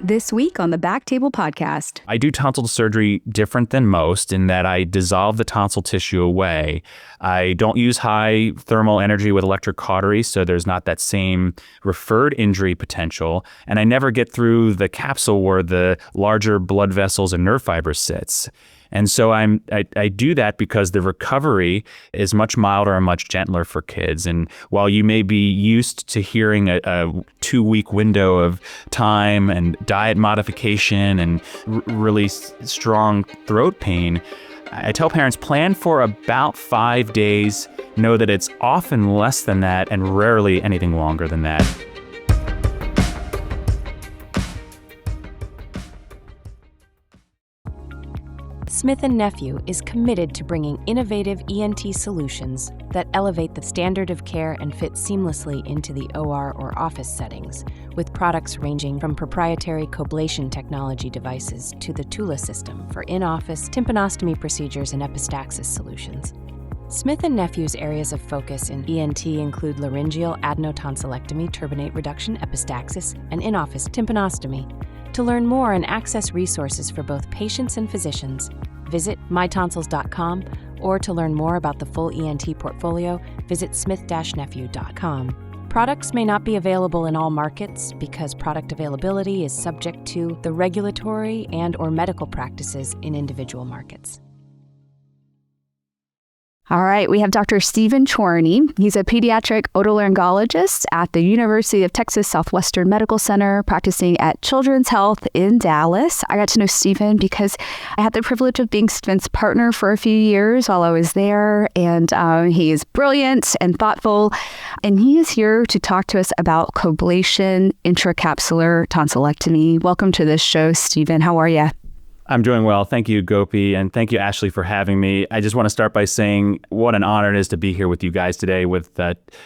This week on the BackTable Podcast. I do tonsil surgery different than most in that I dissolve the tonsil tissue away. I don't use high thermal energy with electric cautery, so there's not that same referred injury potential. And I never get through the capsule where the larger blood vessels and nerve fibers sits. And so I do that because the recovery is much milder and much gentler for kids. And while you may be used to hearing a 2-week window of time and diet modification and really strong throat pain, I tell parents plan for about 5 days. Know that it's often less than that and rarely anything longer than that. Smith+Nephew is committed to bringing innovative ENT solutions that elevate the standard of care and fit seamlessly into the OR or office settings, with products ranging from proprietary Coblation technology devices to the Tula system for in-office tympanostomy procedures and epistaxis solutions. Smith+Nephew's areas of focus in ENT include laryngeal adenotonsillectomy, turbinate reduction, epistaxis, and in-office tympanostomy. To learn more and access resources for both patients and physicians, visit mytonsils.com, or to learn more about the full ENT portfolio, visit smith-nephew.com. Products may not be available in all markets because product availability is subject to the regulatory and/or medical practices in individual markets. All right, we have Dr. Stephen Chorney. He's a pediatric otolaryngologist at the University of Texas Southwestern Medical Center, practicing at Children's Health in Dallas. I got to know Stephen because I had the privilege of being Stephen's partner for a few years while I was there, and he is brilliant and thoughtful, and he is here to talk to us about Coblation intracapsular tonsillectomy. Welcome to this show, Stephen. How are you? I'm doing well. Thank you, Gopi, and thank you, Ashley, for having me. I just want to start by saying what an honor it is to be here with you guys today with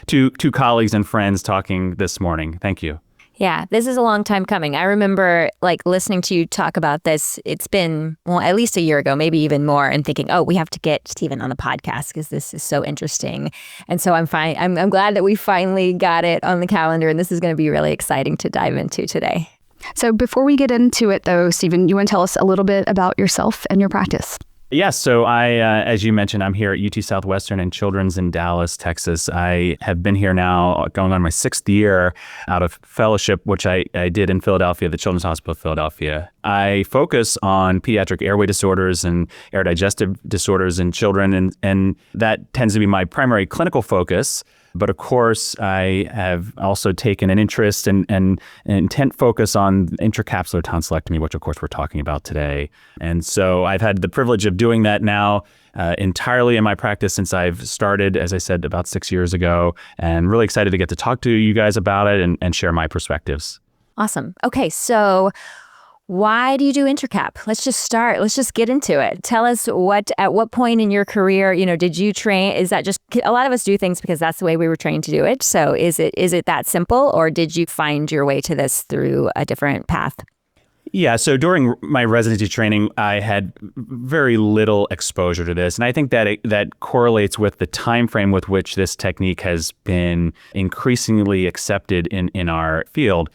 two colleagues and friends talking this morning. Thank you. Yeah, this is a long time coming. I remember listening to you talk about this. It's been, at least a year ago, maybe even more, and thinking, we have to get Stephen on the podcast because this is so interesting. And so I'm glad that we finally got it on the calendar, and this is going to be really exciting to dive into today. So before we get into it, though, Stephen, you want to tell us a little bit about yourself and your practice? Yes. So I, as you mentioned, I'm here at UT Southwestern and Children's in Dallas, Texas. I have been here now going on my 6th year out of fellowship, which I did in Philadelphia, the Children's Hospital of Philadelphia. I focus on pediatric airway disorders and air digestive disorders in children, and that tends to be my primary clinical focus. But of course, I have also taken an interest and an intent focus on intracapsular tonsillectomy, which of course we're talking about today. And so I've had the privilege of doing that now entirely in my practice since I've started, as I said, about 6 years ago, and really excited to get to talk to you guys about it and share my perspectives. Awesome. Okay, so why do you do intracap? Let's just start. Let's just get into it. Tell us at what point in your career, did you train? Is that just, a lot of us do things because that's the way we were trained to do it. So is it that simple, or did you find your way to this through a different path? Yeah, so during my residency training, I had very little exposure to this. And I think that correlates with the time frame with which this technique has been increasingly accepted in our field.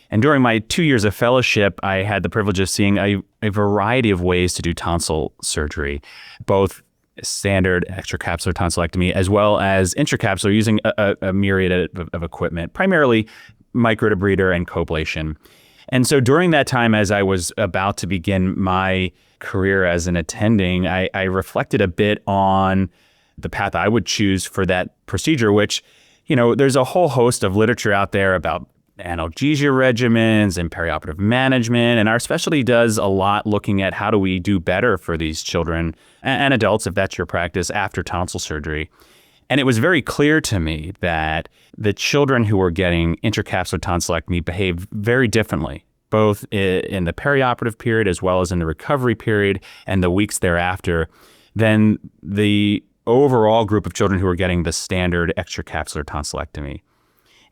And during my 2 years of fellowship, I had the privilege of seeing a variety of ways to do tonsil surgery, both standard extracapsular tonsillectomy as well as intracapsular, using a myriad of equipment, primarily Microdebrider and Coblation. And so during that time, as I was about to begin my career as an attending, I reflected a bit on the path I would choose for that procedure, which, there's a whole host of literature out there about analgesia regimens and perioperative management. And our specialty does a lot looking at how do we do better for these children and adults, if that's your practice, after tonsil surgery. And it was very clear to me that the children who were getting intracapsular tonsillectomy behaved very differently, both in the perioperative period as well as in the recovery period and the weeks thereafter, than the overall group of children who were getting the standard extracapsular tonsillectomy.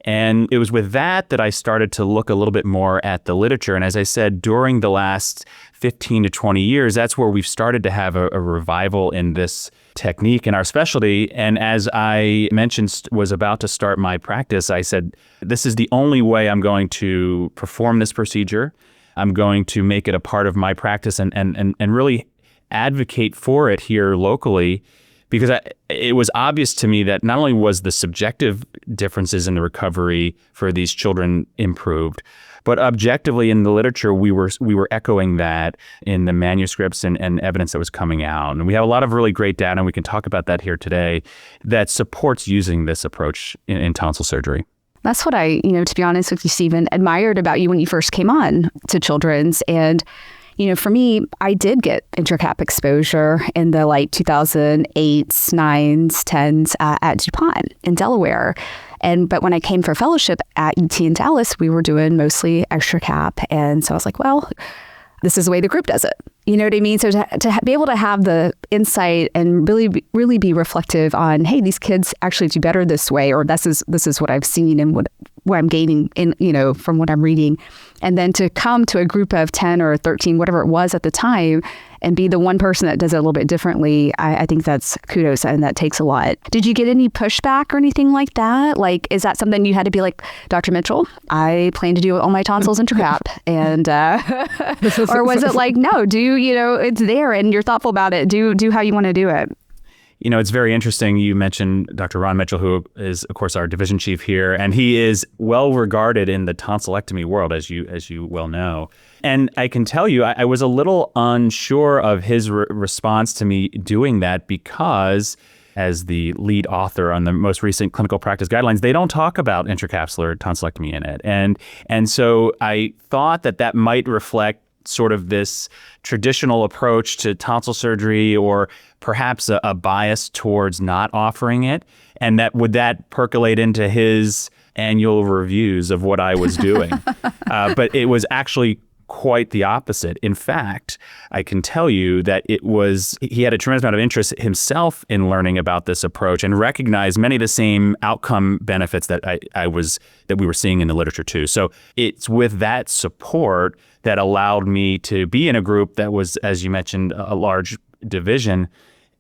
And it was with that I started to look a little bit more at the literature. And as I said, during the last 15 to 20 years, that's where we've started to have a revival in this technique in our specialty. And as I mentioned, was about to start my practice, I said, this is the only way I'm going to perform this procedure. I'm going to make it a part of my practice and really advocate for it here locally, because it was obvious to me that not only was the subjective differences in the recovery for these children improved, but objectively in the literature, we were echoing that in the manuscripts and evidence that was coming out. And we have a lot of really great data, and we can talk about that here today, that supports using this approach in tonsil surgery. That's what I, to be honest with you, Stephen, admired about you when you first came on to Children's. And, for me, I did get intracap exposure in the 2008s, 9s, 10s at DuPont in Delaware. But when I came for fellowship at UT in Dallas, we were doing mostly extracap. And so I was like, well, this is the way the group does it. You know what I mean? So to be able to have the insight and really be reflective on, hey, these kids actually do better this way, or this is what I've seen and what I'm gaining in, from what I'm reading. And then to come to a group of 10 or 13, whatever it was at the time, and be the one person that does it a little bit differently, I think that's kudos, and that takes a lot. Did you get any pushback or anything like that? Is that something you had to be like, Dr. Mitchell, I plan to do all my tonsils intracap, and or was it like, no, it's there and you're thoughtful about it. Do how you want to do it. It's very interesting. You mentioned Dr. Ron Mitchell, who is, of course, our division chief here, and he is well regarded in the tonsillectomy world, as you well know. And I can tell you, I was a little unsure of his response to me doing that, because as the lead author on the most recent clinical practice guidelines, they don't talk about intracapsular tonsillectomy in it. And so I thought that might reflect sort of this traditional approach to tonsil surgery, or perhaps a bias towards not offering it. And would that percolate into his annual reviews of what I was doing? But it was actually quite the opposite. In fact, I can tell you that he had a tremendous amount of interest himself in learning about this approach, and recognized many of the same outcome benefits that we were seeing in the literature too. So it's with that support that allowed me to be in a group that was, as you mentioned, a large division,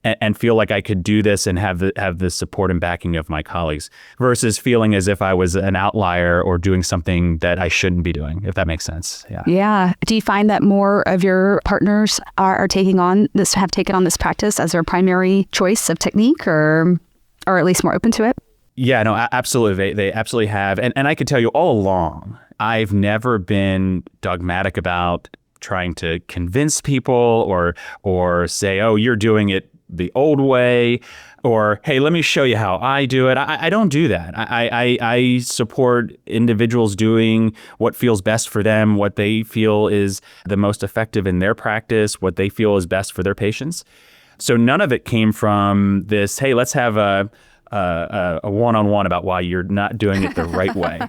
and feel like I could do this and have the support and backing of my colleagues, versus feeling as if I was an outlier or doing something that I shouldn't be doing, if that makes sense. Yeah. Yeah. Do you find that more of your partners have taken on this practice as their primary choice of technique, or at least more open to it? Yeah, no, absolutely. They absolutely have. And I could tell you all along, I've never been dogmatic about trying to convince people or say, oh, you're doing it the old way, or, hey, let me show you how I do it. I don't do that. I support individuals doing what feels best for them, what they feel is the most effective in their practice, what they feel is best for their patients. So none of it came from this, hey, let's have a one-on-one about why you're not doing it the right way.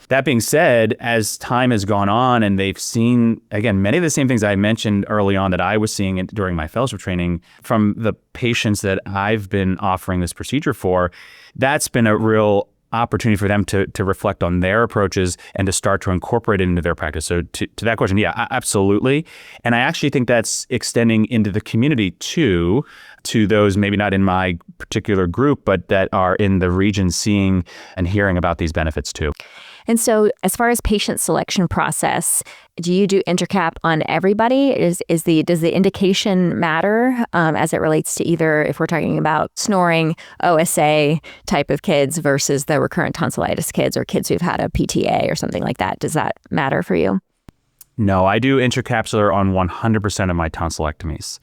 That being said, as time has gone on and they've seen, again, many of the same things I mentioned early on that I was seeing during my fellowship training from the patients that I've been offering this procedure for, that's been a real opportunity for them to reflect on their approaches and to start to incorporate it into their practice. So to that question, yeah, absolutely. And I actually think that's extending into the community too, to those maybe not in my particular group, but that are in the region seeing and hearing about these benefits too. And so as far as patient selection process, do you do intracap on everybody? Does the indication matter as it relates to either if we're talking about snoring, OSA type of kids versus the recurrent tonsillitis kids or kids who've had a PTA or something like that? Does that matter for you? No, I do intracapsular on 100% of my tonsillectomies.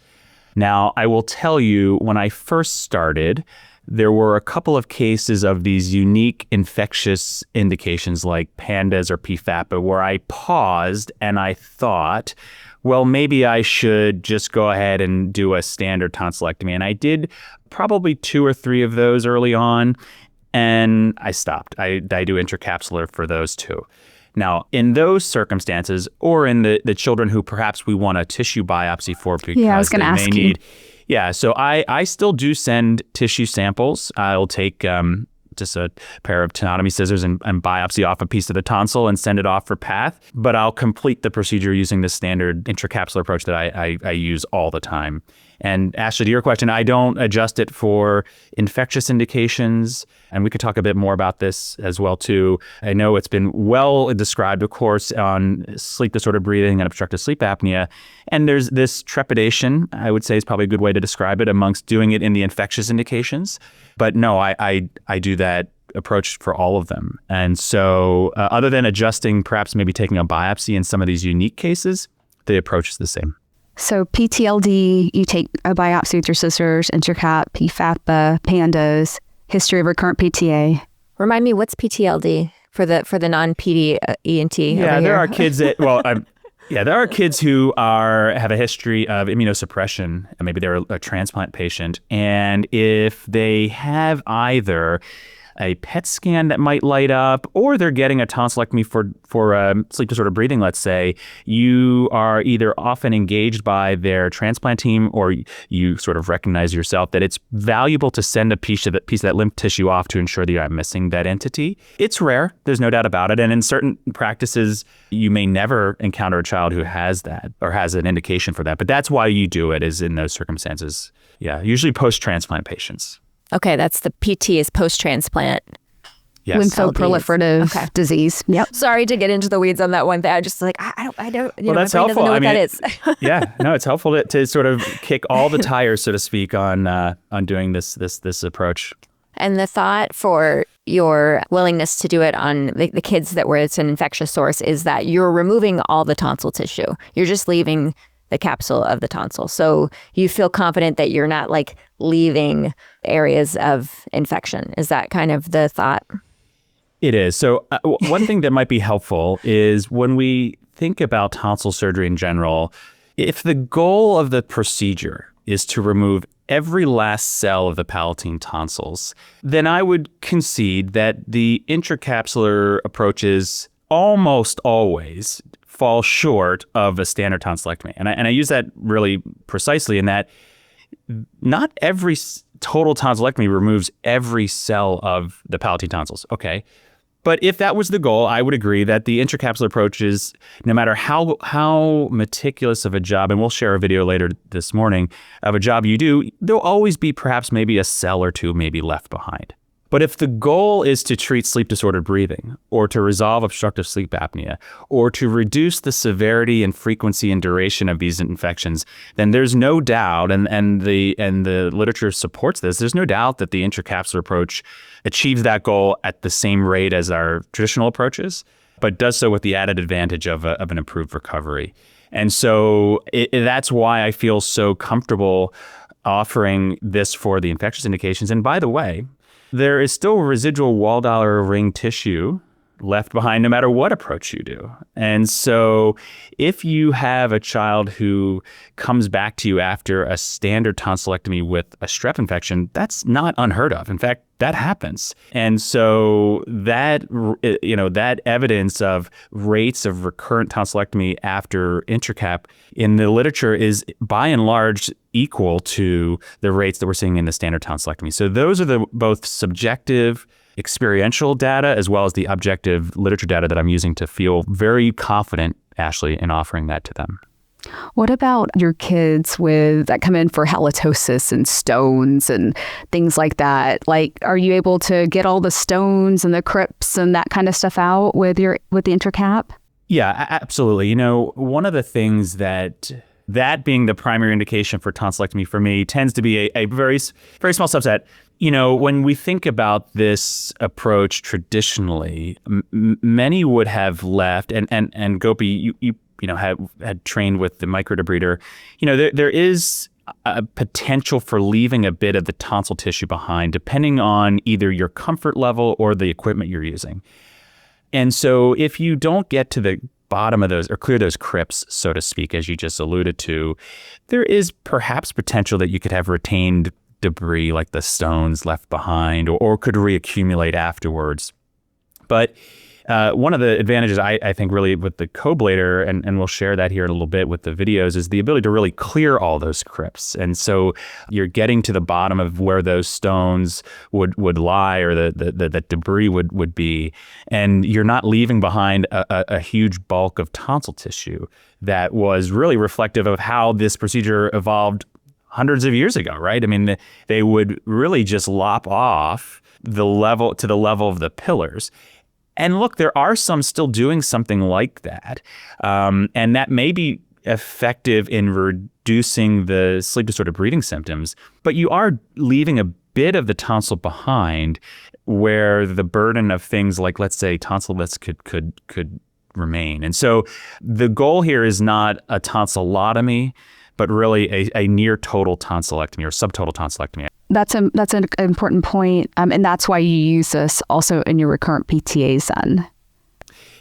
Now, I will tell you, when I first started, there were a couple of cases of these unique infectious indications like pandas or PFAPA where I paused and I thought, well, maybe I should just go ahead and do a standard tonsillectomy. And I did probably 2 or 3 of those early on, and I stopped. I do intracapsular for those 2. Now, in those circumstances, or in the children who perhaps we want a tissue biopsy for because I was going to ask you. Yeah, so I still do send tissue samples. I'll take just a pair of tenotomy scissors and biopsy off a piece of the tonsil and send it off for path. But I'll complete the procedure using the standard intracapsular approach that I use all the time. And Ashley, to your question, I don't adjust it for infectious indications. And we could talk a bit more about this as well, too. I know it's been well described, of course, on sleep disordered breathing and obstructive sleep apnea. And there's this trepidation, I would say is probably a good way to describe it, amongst doing it in the infectious indications. But no, I do that approach for all of them. And so other than adjusting, perhaps maybe taking a biopsy in some of these unique cases, the approach is the same. So PTLD, you take a biopsy with your scissors, Intracap, PFAPA, PANDAS, history of recurrent PTA. Remind me, what's PTLD for the non-PD ENT? Yeah, there are kids that, there are kids who have a history of immunosuppression, and maybe they're a transplant patient. And if they have either a PET scan that might light up, or they're getting a tonsillectomy for sleep disorder breathing, let's say, you are either often engaged by their transplant team, or you sort of recognize yourself that it's valuable to send a piece of that lymph tissue off to ensure that you're not missing that entity. It's rare, there's no doubt about it. And in certain practices, you may never encounter a child who has that or has an indication for that. But that's why you do it, is in those circumstances. Yeah, usually post-transplant patients. Okay, that's the PT is post-transplant. Yes. Lymphoproliferative disease. Yep. Sorry to get into the weeds on that one. I just I don't. Well, that's helpful. Know what that is. Yeah, no, it's helpful to sort of kick all the tires, so to speak, on doing this approach. And the thought for your willingness to do it on the kids where it's an infectious source is that you're removing all the tonsil tissue. You're just leaving the capsule of the tonsil. So you feel confident that you're not leaving areas of infection. Is that kind of the thought? It is. So one thing that might be helpful is when we think about tonsil surgery in general, if the goal of the procedure is to remove every last cell of the palatine tonsils, then I would concede that the intracapsular approaches almost always fall short of a standard tonsillectomy. And I use that really precisely in that not every total tonsillectomy removes every cell of the palatine tonsils. Okay. But if that was the goal, I would agree that the intracapsular approach is, no matter how meticulous of a job, and we'll share a video later this morning of a job you do, there'll always be perhaps maybe a cell or two maybe left behind. But if the goal is to treat sleep disordered breathing, or to resolve obstructive sleep apnea, or to reduce the severity and frequency and duration of these infections, then there's no doubt, and the literature supports this, there's no doubt that the intracapsular approach achieves that goal at the same rate as our traditional approaches, but does so with the added advantage of an improved recovery. And so that's why I feel so comfortable offering this for the infectious indications. And by the way, there is still residual Waldauer ring tissue left behind no matter what approach you do. And so if you have a child who comes back to you after a standard tonsillectomy with a strep infection, that's not unheard of. In fact, that happens. And so that evidence of rates of recurrent tonsillectomy after intracap in the literature is by and large equal to the rates that we're seeing in the standard tonsillectomy. So those are the both subjective experiential data as well as the objective literature data that I'm using to feel very confident, Ashley, in offering that to them. What about your kids that come in for halitosis and stones and things like that? Are you able to get all the stones and the crypts and that kind of stuff out with the intracap? Yeah, absolutely. One of the things that being the primary indication for tonsillectomy for me tends to be a very, very small subset. When we think about this approach traditionally, many would have left, and Gopi, you had trained with the Microdebrider. There is a potential for leaving a bit of the tonsil tissue behind, depending on either your comfort level or the equipment you're using. And so if you don't get to the bottom of those or clear those crypts, so to speak, as you just alluded to, there is perhaps potential that you could have retained debris like the stones left behind or could reaccumulate afterwards. But one of the advantages I think really with the Coblator, and we'll share that here in a little bit with the videos, is the ability to really clear all those crypts. And so you're getting to the bottom of where those stones would lie or the debris would be. And you're not leaving behind a huge bulk of tonsil tissue that was really reflective of how this procedure evolved hundreds of years ago, right? I mean, they would really just lop off the level to the level of the pillars. And look, there are some still doing something like that. And that may be effective in reducing the sleep disorder breathing symptoms, but you are leaving a bit of the tonsil behind where the burden of things like, let's say, tonsillitis could remain. And so the goal here is not a tonsillotomy, but really a near total tonsillectomy or subtotal tonsillectomy. That's an important point, and that's why you use this also in your recurrent PTAs then.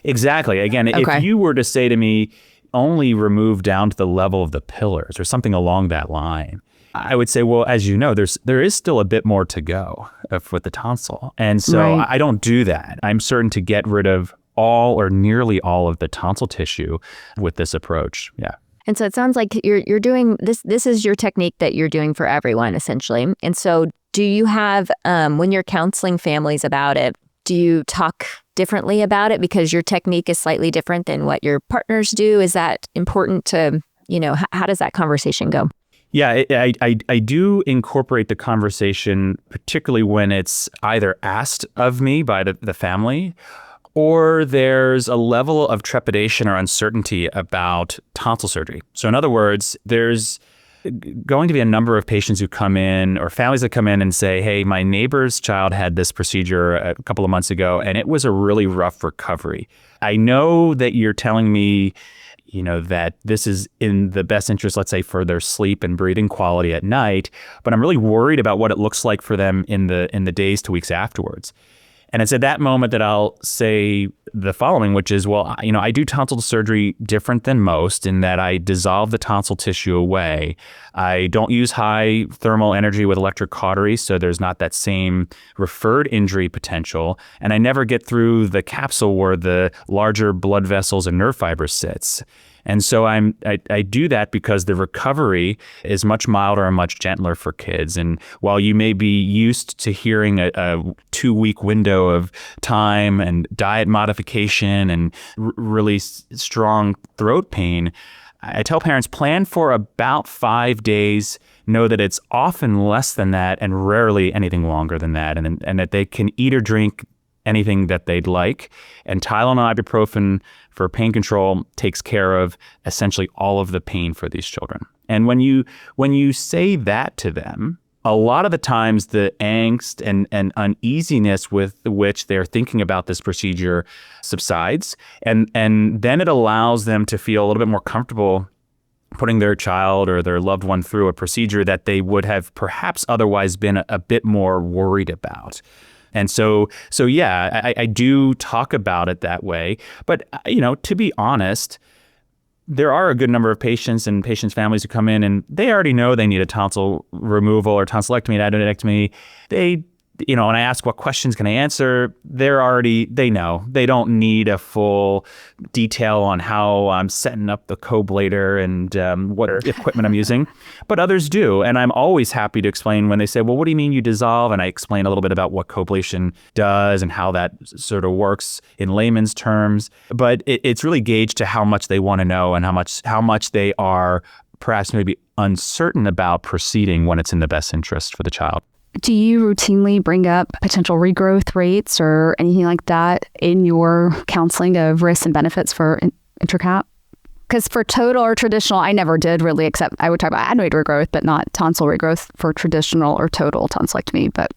Exactly. Again, Okay. If you were to say to me, only remove down to the level of the pillars or something along that line, I would say, well, as you know, there is still a bit more to go with the tonsil. And so Right. I don't do that. I'm certain to get rid of all or nearly all of the tonsil tissue with this approach. Yeah. And so it sounds like you're doing this. This is your technique that you're doing for everyone, essentially. And so, do you have when you're counseling families about it, do you talk differently about it because your technique is slightly different than what your partners do? Is that important to how does that conversation go? Yeah, I do incorporate the conversation, particularly when it's either asked of me by the family, or there's a level of trepidation or uncertainty about tonsil surgery. So in other words, there's going to be a number of patients who come in or families that come in and say, hey, my neighbor's child had this procedure a couple of months ago, and it was a really rough recovery. I know that you're telling me, that this is in the best interest, let's say, for their sleep and breathing quality at night, but I'm really worried about what it looks like for them in the days to weeks afterwards. And it's at that moment that I'll say the following, which is, well, I do tonsil surgery different than most in that I dissolve the tonsil tissue away. I don't use high thermal energy with electric cautery, so there's not that same referred injury potential. And I never get through the capsule where the larger blood vessels and nerve fibers sits. And so I do that because the recovery is much milder and much gentler for kids. And while you may be used to hearing a 2-week window of time and diet modification and really strong throat pain, I tell parents, plan for about 5 days. Know that it's often less than that and rarely anything longer than that, and that they can eat or drink anything that they'd like. And Tylenol, ibuprofen for pain control takes care of essentially all of the pain for these children. And when you say that to them, a lot of the times the angst and uneasiness with which they're thinking about this procedure subsides. And then it allows them to feel a little bit more comfortable putting their child or their loved one through a procedure that they would have perhaps otherwise been a bit more worried about. And so yeah, I do talk about it that way. But, to be honest, there are a good number of patients and patients' families who come in and they already know they need a tonsil removal or tonsillectomy, adenoidectomy. When I ask what questions can I answer, they know. They don't need a full detail on how I'm setting up the Coblator and what equipment I'm using, but others do. And I'm always happy to explain when they say, well, what do you mean you dissolve? And I explain a little bit about what Coblation does and how that sort of works in layman's terms. But it's really gauged to how much they want to know and how much they are perhaps maybe uncertain about proceeding when it's in the best interest for the child. Do you routinely bring up potential regrowth rates or anything like that in your counseling of risks and benefits for intracap? Because for total or traditional, I never did really, except I would talk about adenoid regrowth, but not tonsil regrowth for traditional or total tonsillectomy. But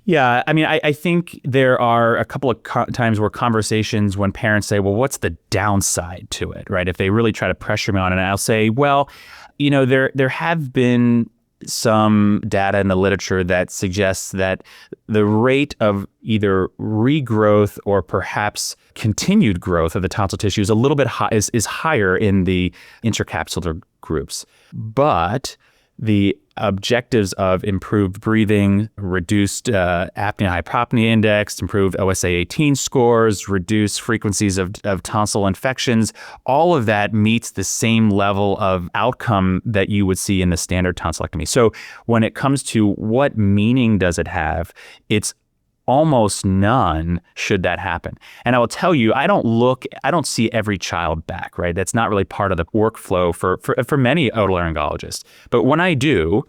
yeah, I mean, I think there are a couple of times where conversations when parents say, well, what's the downside to it, right? If they really try to pressure me on it, and I'll say, well, there have been some data in the literature that suggests that the rate of either regrowth or perhaps continued growth of the tonsil tissue is a little bit is higher in the intracapsular groups. But the objectives of improved breathing, reduced apnea-hypopnea index, improved OSA 18 scores, reduced frequencies of tonsil infections, all of that meets the same level of outcome that you would see in the standard tonsillectomy. So when it comes to what meaning does it have, it's almost none should that happen. And I will tell you, I don't see every child back, right? That's not really part of the workflow for many otolaryngologists. But when I do,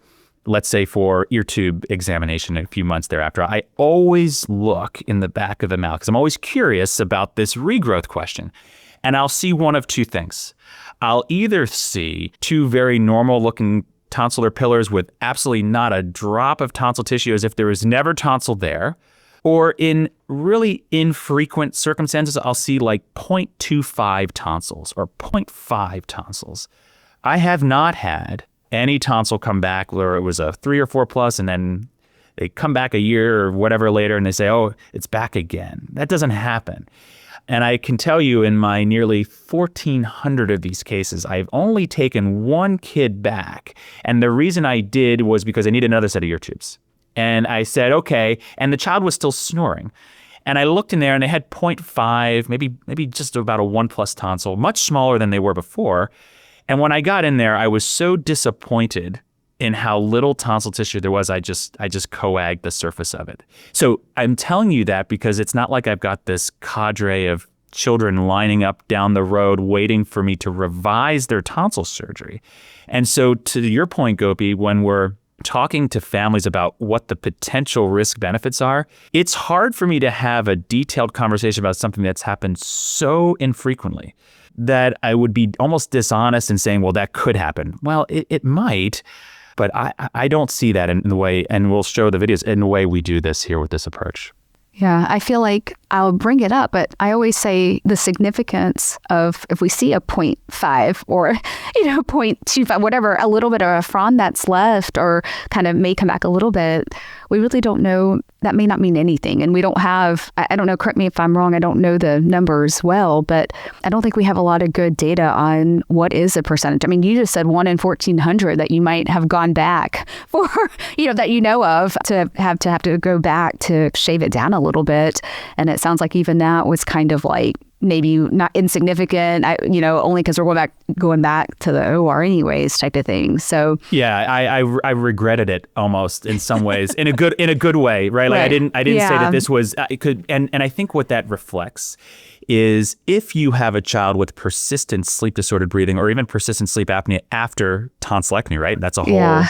let's say for ear tube examination a few months thereafter, I always look in the back of the mouth because I'm always curious about this regrowth question. And I'll see one of two things. I'll either see two very normal looking tonsillar pillars with absolutely not a drop of tonsil tissue as if there was never tonsil there. Or in really infrequent circumstances, I'll see like 0.25 tonsils or 0.5 tonsils. I have not had any tonsil come back where it was a 3 or 4 plus and then they come back a year or whatever later and they say, oh, it's back again. That doesn't happen. And I can tell you in my nearly 1,400 of these cases, I've only taken one kid back. And the reason I did was because I needed another set of ear tubes. And I said, okay. And the child was still snoring. And I looked in there and they had 0.5, maybe just about a 1 plus tonsil, much smaller than they were before. And when I got in there, I was so disappointed in how little tonsil tissue there was. I just coagged the surface of it. So I'm telling you that because it's not like I've got this cadre of children lining up down the road waiting for me to revise their tonsil surgery. And so to your point, Gopi, when we're talking to families about what the potential risk benefits are, it's hard for me to have a detailed conversation about something that's happened so infrequently that I would be almost dishonest in saying, well, that could happen. Well, it might, but I don't see that in the way, and we'll show the videos, in the way we do this here with this approach. Yeah, I feel like I'll bring it up, but I always say the significance of if we see a 0.5 or, 0.25, whatever, a little bit of a frond that's left or kind of may come back a little bit, we really don't know. That may not mean anything. And we don't have, I don't know, correct me if I'm wrong, I don't know the numbers well, but I don't think we have a lot of good data on what is the percentage. I mean, you just said 1 in 1,400 that you might have gone back for, that you know of to have to go back to shave it down a little bit. And it sounds like even that was kind of like maybe not insignificant, only because we're going back to the OR anyways type of thing. So yeah, I regretted it almost in some ways, in a good way, right? Like right. I didn't say that this was it could, and I think what that reflects is if you have a child with persistent sleep disordered breathing or even persistent sleep apnea after tonsillectomy, right? That's a whole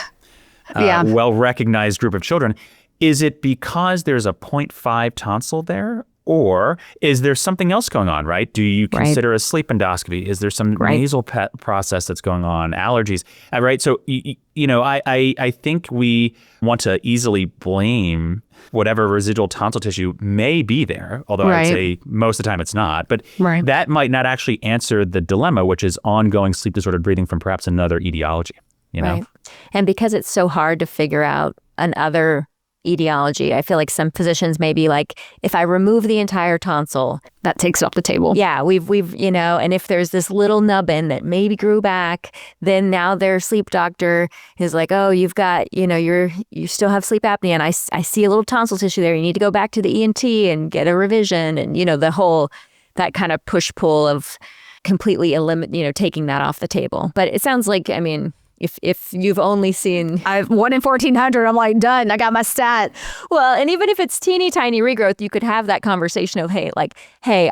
well-recognized group of children. Is it because there's a 0.5 tonsil there? Or is there something else going on, right? Do you consider a sleep endoscopy? Is there some nasal process that's going on, allergies, right? So, I think we want to easily blame whatever residual tonsil tissue may be there, although I'd say most of the time it's not. But that might not actually answer the dilemma, which is ongoing sleep disordered breathing from perhaps another etiology, Right. And because it's so hard to figure out another etiology, I feel like some physicians may be like, if I remove the entire tonsil, that takes it off the table. Yeah, we've and if there's this little nubbin that maybe grew back, then now their sleep doctor is like, oh, you've got, you still have sleep apnea, and I see a little tonsil tissue there. You need to go back to the ENT and get a revision, and the whole that kind of push pull of completely taking that off the table. But it sounds like, if you've only seen 1 in 1,400, I'm like, done. I got my stat. Well, and even if it's teeny tiny regrowth, you could have that conversation of, hey,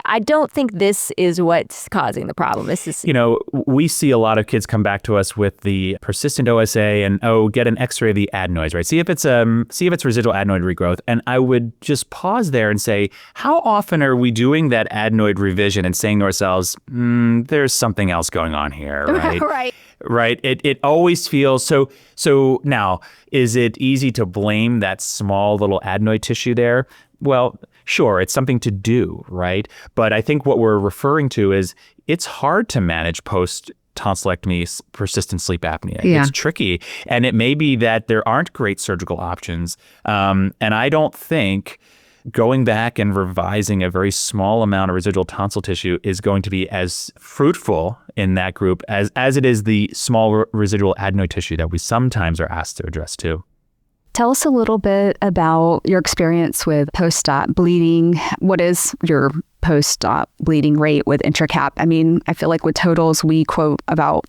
I don't think this is what's causing the problem. This is, we see a lot of kids come back to us with the persistent OSA and get an X-ray of the adenoids, right? See if it's residual adenoid regrowth. And I would just pause there and say, how often are we doing that adenoid revision and saying to ourselves, there's something else going on here, right? Right. It always feels so. So now, is it easy to blame that small little adenoid tissue there? Well, sure, it's something to do, right? But I think what we're referring to is it's hard to manage post-tonsillectomy persistent sleep apnea. Yeah. It's tricky. And it may be that there aren't great surgical options. And I don't think going back and revising a very small amount of residual tonsil tissue is going to be as fruitful in that group as it is the small residual adenoid tissue that we sometimes are asked to address too. Tell us a little bit about your experience with post-op bleeding. What is your post-op bleeding rate with Intracap? I feel like with totals, we quote about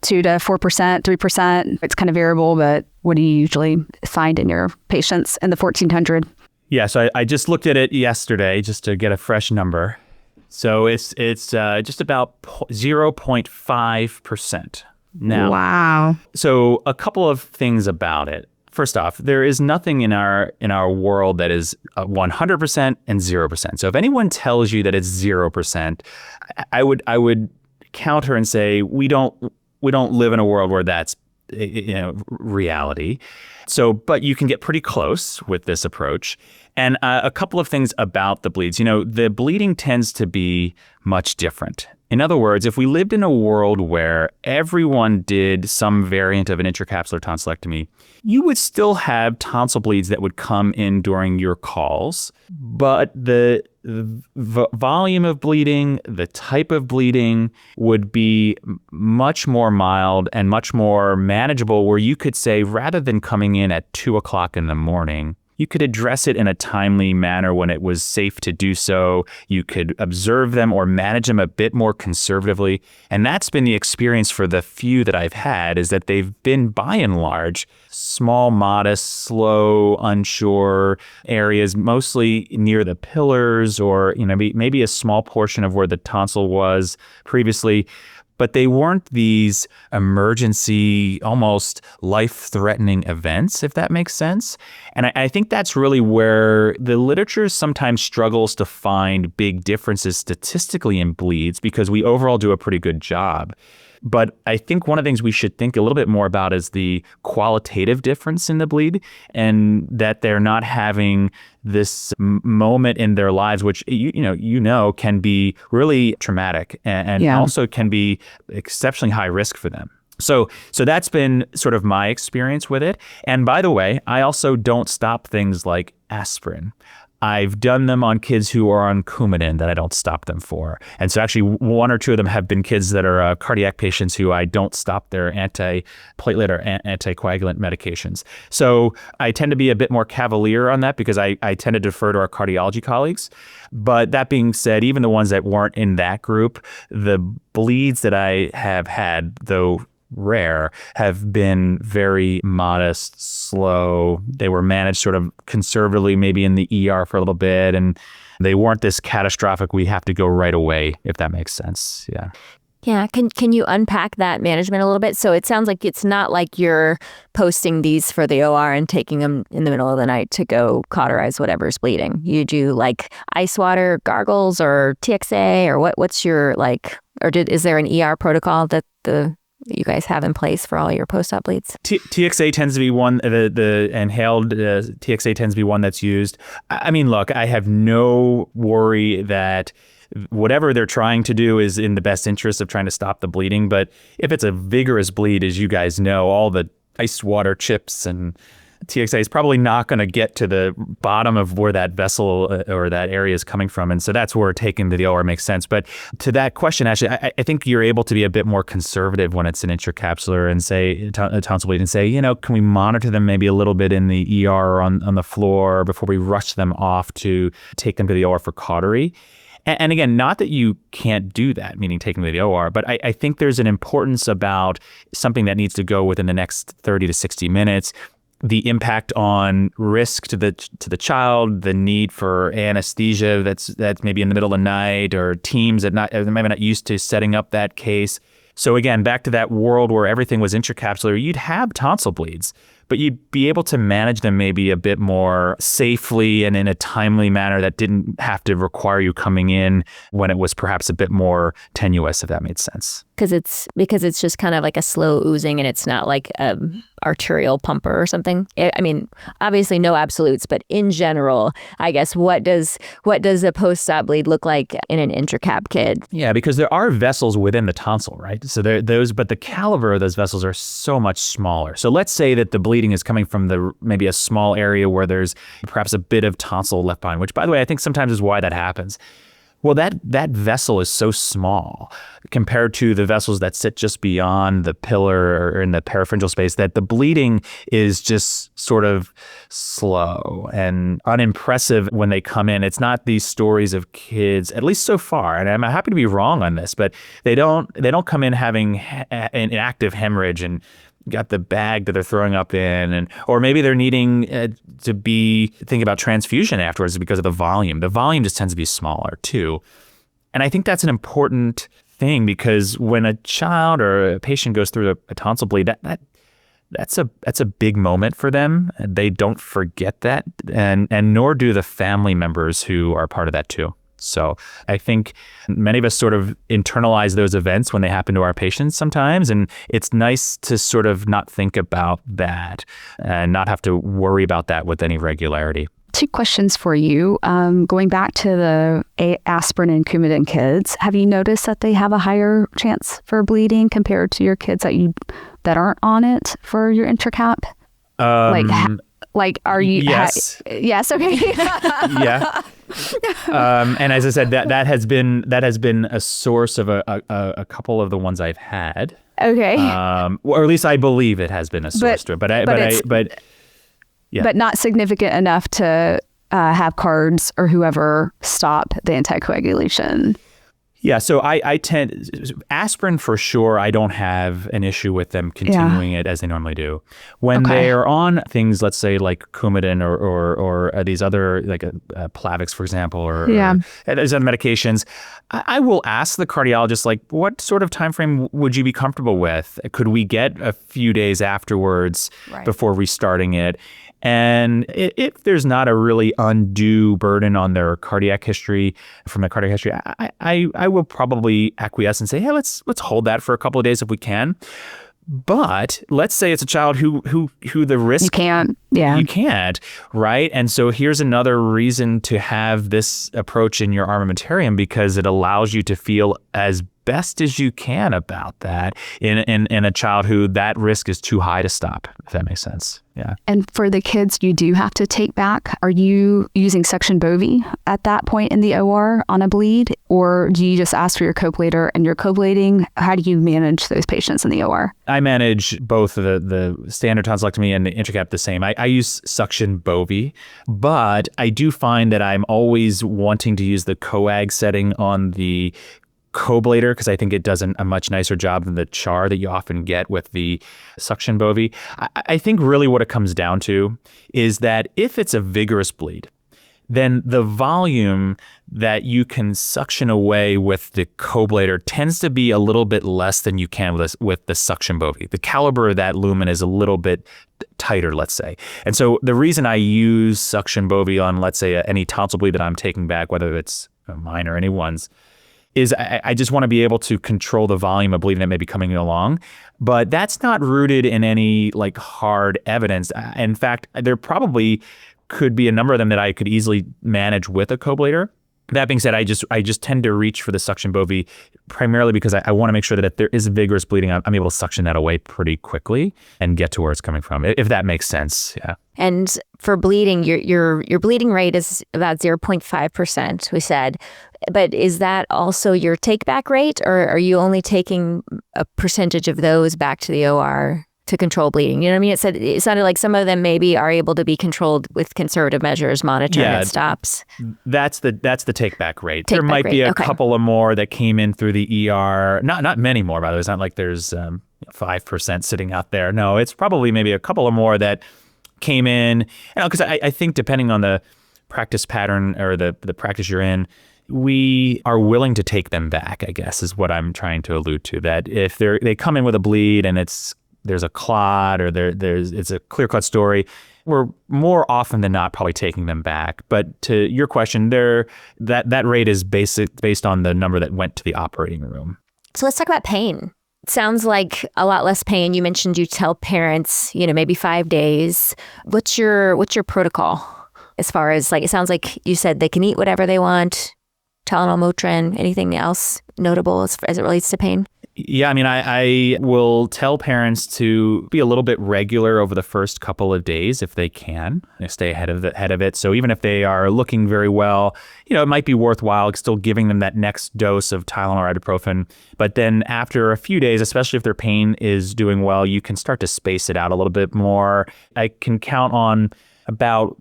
2 to 4%, 3%. It's kind of variable, but what do you usually find in your patients in the 1,400? Yeah, so I just looked at it yesterday just to get a fresh number. So it's just about 0.5%. Now, wow. So a couple of things about it. First off, there is nothing in our world that is 100% and 0%. So if anyone tells you that it's 0%, I would counter and say we don't live in a world where that's reality. So, but you can get pretty close with this approach. And a couple of things about the bleeds. The bleeding tends to be much different. In other words, if we lived in a world where everyone did some variant of an intracapsular tonsillectomy, you would still have tonsil bleeds that would come in during your calls, but the volume of bleeding, the type of bleeding would be much more mild and much more manageable, where you could say, rather than coming in at 2:00 in the morning, you could address it in a timely manner when it was safe to do so. You could observe them or manage them a bit more conservatively. And that's been the experience for the few that I've had, is that they've been, by and large, small, modest, slow, unsure areas, mostly near the pillars or maybe a small portion of where the tonsil was previously. But they weren't these emergency, almost life-threatening events, if that makes sense. And I think that's really where the literature sometimes struggles to find big differences statistically in bleeds, because we overall do a pretty good job. But I think one of the things we should think a little bit more about is the qualitative difference in the bleed, and that they're not having this moment in their lives, which can be really traumatic and also can be exceptionally high risk for them. So that's been sort of my experience with it. And by the way, I also don't stop things like aspirin. I've done them on kids who are on Coumadin that I don't stop them for. And so actually one or two of them have been kids that are cardiac patients who I don't stop their antiplatelet or anticoagulant medications. So I tend to be a bit more cavalier on that, because I tend to defer to our cardiology colleagues. But that being said, even the ones that weren't in that group, the bleeds that I have had, though rare, have been very modest, slow. They were managed sort of conservatively, maybe in the ER for a little bit, and they weren't this catastrophic, we have to go right away, if that makes sense. Yeah. Yeah. Can you unpack that management a little bit? So it sounds like it's not like you're posting these for the OR and taking them in the middle of the night to go cauterize whatever's bleeding. You do like ice water gargles or TXA, or what's your is there an ER protocol that you guys have in place for all your post-op bleeds? TXA tends to be one, the inhaled TXA tends to be one that's used. I mean, look, I have no worry that whatever they're trying to do is in the best interest of trying to stop the bleeding. But if it's a vigorous bleed, as you guys know, all the ice water chips and TXA is probably not going to get to the bottom of where that vessel or that area is coming from. And so that's where taking to the OR makes sense. But to that question, actually, I think you're able to be a bit more conservative when it's an intracapsular and say tonsil bleed, and say, can we monitor them maybe a little bit in the ER or on the floor before we rush them off to take them to the OR for cautery? And again, not that you can't do that, meaning taking them to the OR, but I think there's an importance about something that needs to go within the next 30 to 60 minutes. The impact on risk to the child, the need for anesthesia that's maybe in the middle of the night, or teams that maybe not used to setting up that case. So again, back to that world where everything was intracapsular, you'd have tonsil bleeds, but you'd be able to manage them maybe a bit more safely and in a timely manner that didn't have to require you coming in when it was perhaps a bit more tenuous, if that made sense. Because it's just kind of like a slow oozing, and it's not like arterial pumper or something. I mean, obviously no absolutes, but in general, I guess what does a post-op bleed look like in an intracap kid? Yeah, because there are vessels within the tonsil, right? So but the caliber of those vessels are so much smaller. So let's say that the bleeding is coming from maybe a small area where there's perhaps a bit of tonsil left behind, which, by the way, I think sometimes is why that happens. Well, that vessel is so small compared to the vessels that sit just beyond the pillar or in the parapharyngeal space that the bleeding is just sort of slow and unimpressive when they come in. It's not these stories of kids, at least so far, and I'm happy to be wrong on this, but they don't come in having an active hemorrhage and got the bag that they're throwing up in, or maybe they're needing to be thinking about transfusion afterwards because of the volume. The volume just tends to be smaller too. And I think that's an important thing, because when a child or a patient goes through a tonsil bleed, that's a big moment for them. They don't forget that, and nor do the family members who are part of that too. So I think many of us sort of internalize those events when they happen to our patients sometimes, and it's nice to sort of not think about that and not have to worry about that with any regularity. 2 questions for you. Going back to the aspirin and Coumadin kids, have you noticed that they have a higher chance for bleeding compared to your kids that aren't on it for your Intracap? Are you? Yes. Yes. Okay. Yeah. And as I said, that has been a source of a couple of the ones I've had. Okay. Or at least I believe it has been a source but not significant enough to have cards or whoever stop the anticoagulation. Yeah, so I tend aspirin for sure. I don't have an issue with them continuing it as they normally do. When they are on things, let's say like Coumadin or these other like Plavix, for example, or there's other medications, I will ask the cardiologist, like, what sort of time frame would you be comfortable with? Could we get a few days afterwards before restarting it? And if there's not a really undue burden on their cardiac history, from a cardiac history, I will probably acquiesce and say, hey, let's hold that for a couple of days if we can. But let's say it's a child who the risk you can't, right? And so here's another reason to have this approach in your armamentarium, because it allows you to feel as best as you can about that in a child who that risk is too high to stop, if that makes sense. Yeah. And for the kids you do have to take back, are you using suction bovie at that point in the OR on a bleed, or do you just ask for your coblator and you're coblating? How do you manage those patients in the OR? I manage both the standard tonsillectomy and the Intracap the same. I use suction bovie, but I do find that I'm always wanting to use the coag setting on the Coblator, because I think it does a much nicer job than the char that you often get with the suction bovie. I think really what it comes down to is that if it's a vigorous bleed, then the volume that you can suction away with the Coblator tends to be a little bit less than you can with the suction bovie. The caliber of that lumen is a little bit tighter, let's say. And so the reason I use suction bovie on, let's say, any tonsil bleed that I'm taking back, whether it's mine or anyone's, is I just want to be able to control the volume of bleeding that may be coming along. But that's not rooted in any like hard evidence. In fact, there probably could be a number of them that I could easily manage with a Coblator. That being said, I just tend to reach for the suction bovie primarily because I want to make sure that if there is vigorous bleeding, I'm able to suction that away pretty quickly and get to where it's coming from, if that makes sense. Yeah. And for bleeding, your bleeding rate is about 0.5%, we said. But is that also your take back rate, or are you only taking a percentage of those back to the OR to control bleeding? You know what I mean? It sounded like some of them maybe are able to be controlled with conservative measures, monitoring and stops. That's the take back rate. There might be a couple of more that came in through the ER. Not many more, by the way. It's not like there's 5% sitting out there. No, it's probably maybe a couple of more that came in. Because I think depending on the practice pattern or the practice you're in, we are willing to take them back, I guess, is what I'm trying to allude to. That if they come in with a bleed and there's a clot or it's a clear-cut story, we're more often than not probably taking them back. But to your question, that rate is based on the number that went to the operating room. So let's talk about pain. It sounds like a lot less pain. You mentioned you tell parents, maybe 5 days. What's your protocol as far as, like, it sounds like you said they can eat whatever they want, Tylenol, Motrin, anything else notable as it relates to pain? Yeah, I mean, I will tell parents to be a little bit regular over the first couple of days if they can, stay ahead of it. So even if they are looking very well, it might be worthwhile still giving them that next dose of Tylenol or ibuprofen. But then after a few days, especially if their pain is doing well, you can start to space it out a little bit more. I can count on about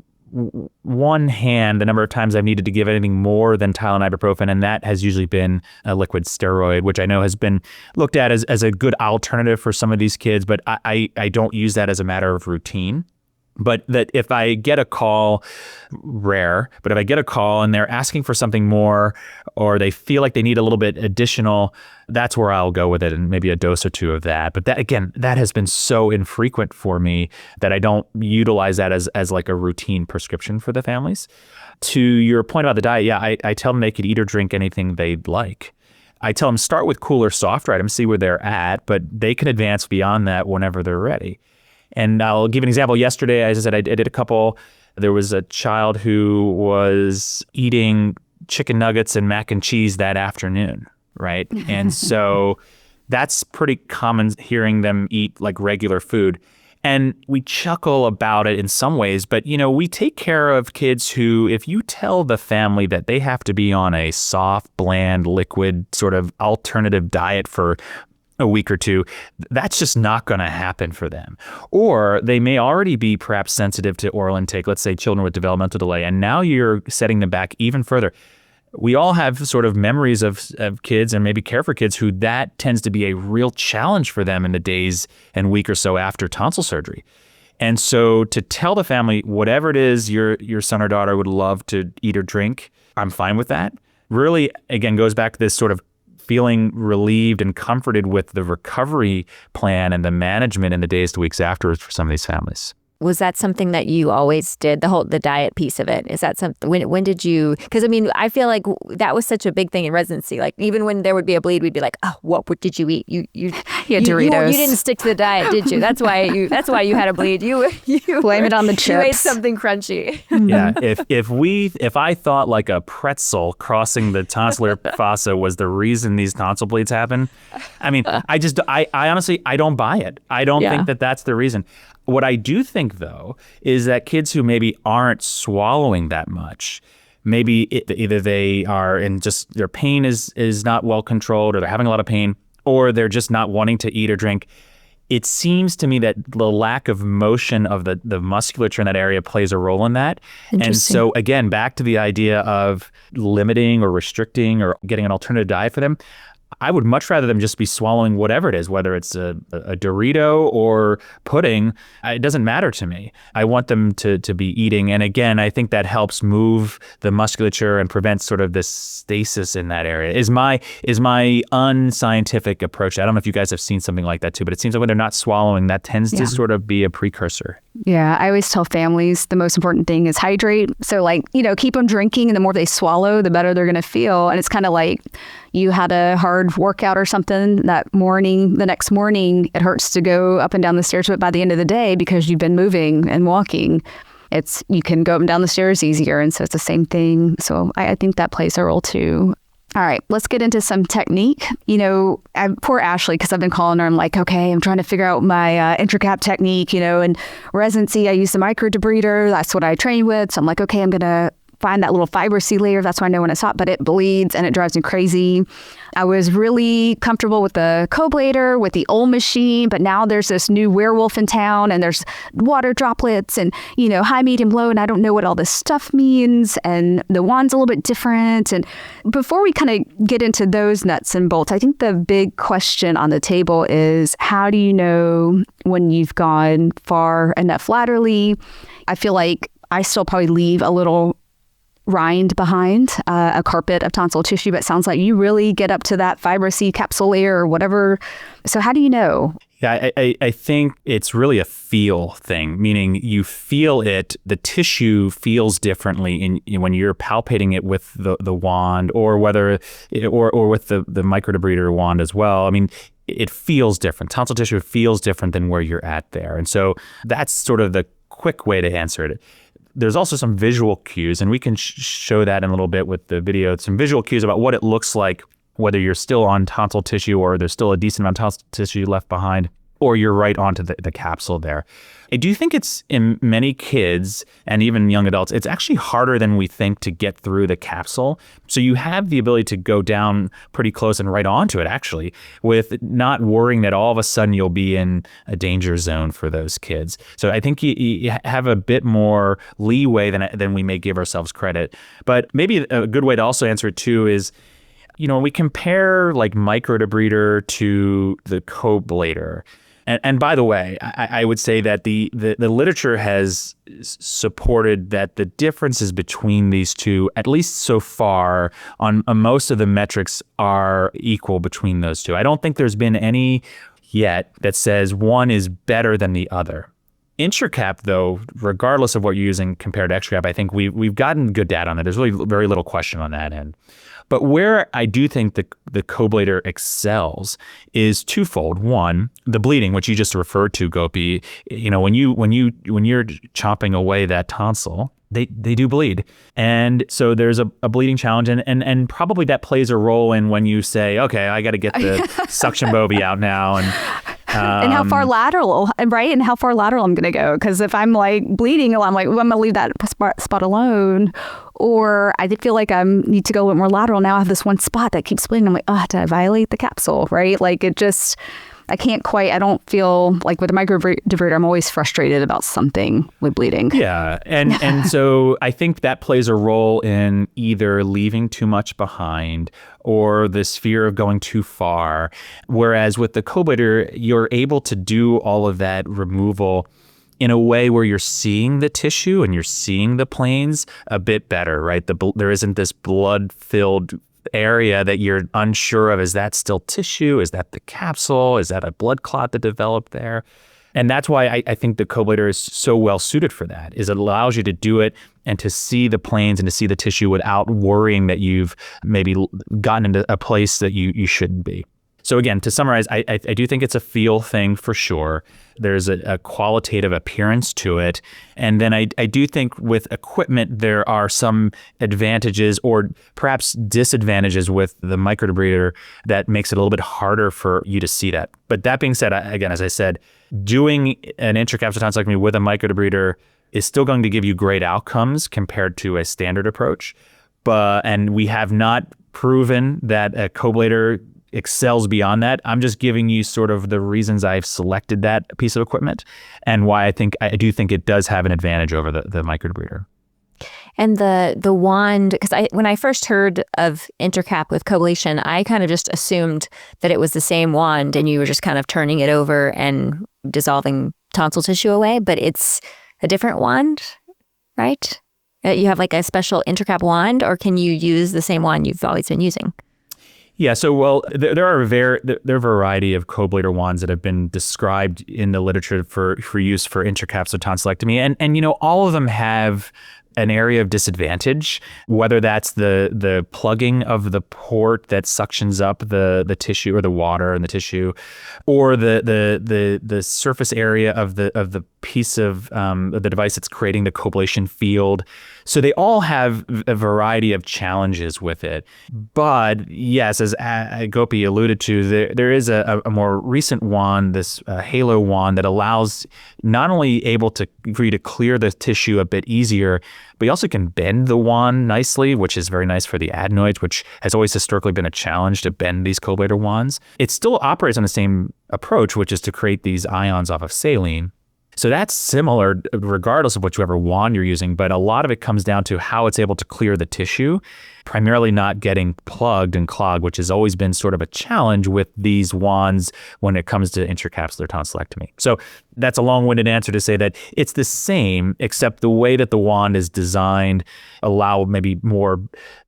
one hand the number of times I've needed to give anything more than Tylenol and ibuprofen, and that has usually been a liquid steroid, which I know has been looked at as a good alternative for some of these kids, but I don't use that as a matter of routine. But that if I get a call, rare, but if I get a call and they're asking for something more, or they feel like they need a little bit additional, that's where I'll go with it, and maybe a dose or two of that. But that, again, that has been so infrequent for me that I don't utilize that as like a routine prescription for the families. To your point about the diet, yeah, I tell them they could eat or drink anything they'd like. I tell them start with cooler, softer items, see where they're at, but they can advance beyond that whenever they're ready. And I'll give an example. Yesterday, as I said, I did a couple. There was a child who was eating chicken nuggets and mac and cheese that afternoon, right? And so that's pretty common, hearing them eat like regular food. And we chuckle about it in some ways, but we take care of kids who, if you tell the family that they have to be on a soft, bland, liquid sort of alternative diet for a week or two, that's just not going to happen for them. Or they may already be perhaps sensitive to oral intake, let's say children with developmental delay, and now you're setting them back even further. We all have sort of memories of kids and maybe care for kids who that tends to be a real challenge for them in the days and week or so after tonsil surgery. And so to tell the family, whatever it is your son or daughter would love to eat or drink, I'm fine with that. Really, again, goes back to this sort of feeling relieved and comforted with the recovery plan and the management in the days to weeks afterwards for some of these families. Was that something that you always did, the diet piece of it? Is that something, when did you, because I feel like that was such a big thing in residency. Like even when there would be a bleed, we'd be like, oh, what did you eat? You had Doritos. You didn't stick to the diet, did you? That's why you had a bleed. You blame it on the chips. You ate something crunchy. Yeah, if I thought like a pretzel crossing the tonsillar fossa was the reason these tonsil bleeds happen, I honestly, I don't buy it. I don't think that that's the reason. What I do think, though, is that kids who maybe aren't swallowing that much, maybe either they are in just their pain is not well controlled, or they're having a lot of pain, or they're just not wanting to eat or drink. It seems to me that the lack of motion of the musculature in that area plays a role in that. And so, again, back to the idea of limiting or restricting or getting an alternative diet for them. I would much rather them just be swallowing whatever it is, whether it's a Dorito or pudding. It doesn't matter to me. I want them to be eating. And again, I think that helps move the musculature and prevents sort of this stasis in that area, is my unscientific approach. I don't know if you guys have seen something like that too, but it seems like when they're not swallowing, that tends to sort of be a precursor. Yeah, I always tell families the most important thing is hydrate. So keep them drinking, and the more they swallow, the better they're going to feel. And it's kind of like you had a hard workout or something that morning, the next morning, it hurts to go up and down the stairs, but by the end of the day, because you've been moving and walking, you can go up and down the stairs easier. And so it's the same thing. So I think that plays a role too. All right, let's get into some technique. Poor Ashley, because I've been calling her. I'm like, okay, I'm trying to figure out my intracap technique. In residency, I use the Microdebrider. That's what I train with. So I'm like, okay, I'm going to find that little fibrosy layer. That's why I know when I saw it, but it bleeds and it drives me crazy. I was really comfortable with the Coblator, with the old machine, but now there's this new werewolf in town, and there's water droplets and, high, medium, low, and I don't know what all this stuff means, and the wand's a little bit different. And before we kind of get into those nuts and bolts, I think the big question on the table is, how do you know when you've gone far enough laterally? I feel like I still probably leave a little rind behind, a carpet of tonsil tissue, but it sounds like you really get up to that fibrosy capsule layer or whatever. So how do you know? Yeah, I think it's really a feel thing, meaning you feel it, the tissue feels differently when you're palpating it with the wand, or whether or with the Microdebrider wand as well. It feels different. Tonsil tissue feels different than where you're at there. And so that's sort of the quick way to answer it. There's also some visual cues, and we can show that in a little bit with the video, some visual cues about what it looks like, whether you're still on tonsil tissue or there's still a decent amount of tonsil tissue left behind. or you're right onto the capsule there. I do think it's, in many kids and even young adults, it's actually harder than we think to get through the capsule. So you have the ability to go down pretty close and right onto it, actually, with not worrying that all of a sudden you'll be in a danger zone for those kids. So I think you have a bit more leeway than we may give ourselves credit. But maybe a good way to also answer it too is, we compare like Microdebrider to the Coblator. And by the way, I would say that the literature has supported that the differences between these two, at least so far, on most of the metrics are equal between those two. I don't think there's been any yet that says one is better than the other. Intracap, though, regardless of what you're using compared to extracap, I think we've gotten good data on that. There's really very little question on that end. But where I do think the Coblator excels is twofold. One, the bleeding, which you just referred to, Gopi. When you're chopping away that tonsil, they do bleed, and so there's a bleeding challenge, and probably that plays a role in when you say, okay, I got to get the suction bovie out now, and how far lateral, right? And how far lateral I'm going to go. Because if I'm like bleeding, I'm like, well, I'm going to leave that spot alone. Or I feel like I need to go a little more lateral. Now I have this one spot that keeps bleeding. I'm like, did I violate the capsule, right? Like I don't feel like with a microdebrider, I'm always frustrated about something with bleeding. Yeah. And so I think that plays a role in either leaving too much behind or this fear of going too far. Whereas with the Coblator, you're able to do all of that removal in a way where you're seeing the tissue and you're seeing the planes a bit better, right? There isn't this blood-filled area that you're unsure of. Is that still tissue? Is that the capsule? Is that a blood clot that developed there? And that's why I think the Coblator is so well suited for that, is it allows you to do it and to see the planes and to see the tissue without worrying that you've maybe gotten into a place that you shouldn't be. So again, to summarize, I do think it's a feel thing for sure. There's a qualitative appearance to it. And then I do think with equipment, there are some advantages or perhaps disadvantages with the microdebrider that makes it a little bit harder for you to see that. But that being said, again, as I said, doing an intracapsular tonsillectomy with a microdebrider is still going to give you great outcomes compared to a standard approach. And we have not proven that a Coblator excels beyond that. I'm just giving you sort of the reasons I've selected that piece of equipment and why I do think it does have an advantage over the microdebrider. And the wand, because when I first heard of Intracap with Coblation, I kind of just assumed that it was the same wand and you were just kind of turning it over and dissolving tonsil tissue away, but it's a different wand, right? You have like a special Intracap wand, or can you use the same wand you've always been using? Yeah, so there are a variety of Coblator wands that have been described in the literature for use for intracapsular tonsillectomy, and all of them have an area of disadvantage, whether that's the plugging of the port that suctions up the tissue or the water in the tissue, or the surface area of the piece of the device that's creating the coblation field. So they all have a variety of challenges with it. But yes, as Gopi alluded to, there is a more recent wand, this Halo wand, that allows not only for you to clear the tissue a bit easier, but you also can bend the wand nicely, which is very nice for the adenoids, which has always historically been a challenge to bend these Coblator wands. It still operates on the same approach, which is to create these ions off of saline. So that's similar regardless of whichever wand you're using, but a lot of it comes down to how it's able to clear the tissue, primarily not getting plugged and clogged, which has always been sort of a challenge with these wands when it comes to intracapsular tonsillectomy. So that's a long-winded answer to say that it's the same, except the way that the wand is designed allow maybe more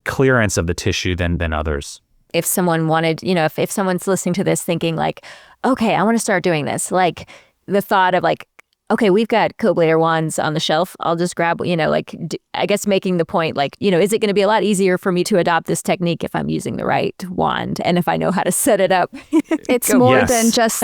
clearance of the tissue than others. If someone wanted, if someone's listening to this thinking like, okay, I want to start doing this, like the thought of like, okay, we've got Coblator wands on the shelf. I'll just grab, I guess making the point, is it going to be a lot easier for me to adopt this technique if I'm using the right wand and if I know how to set it up? It's more than just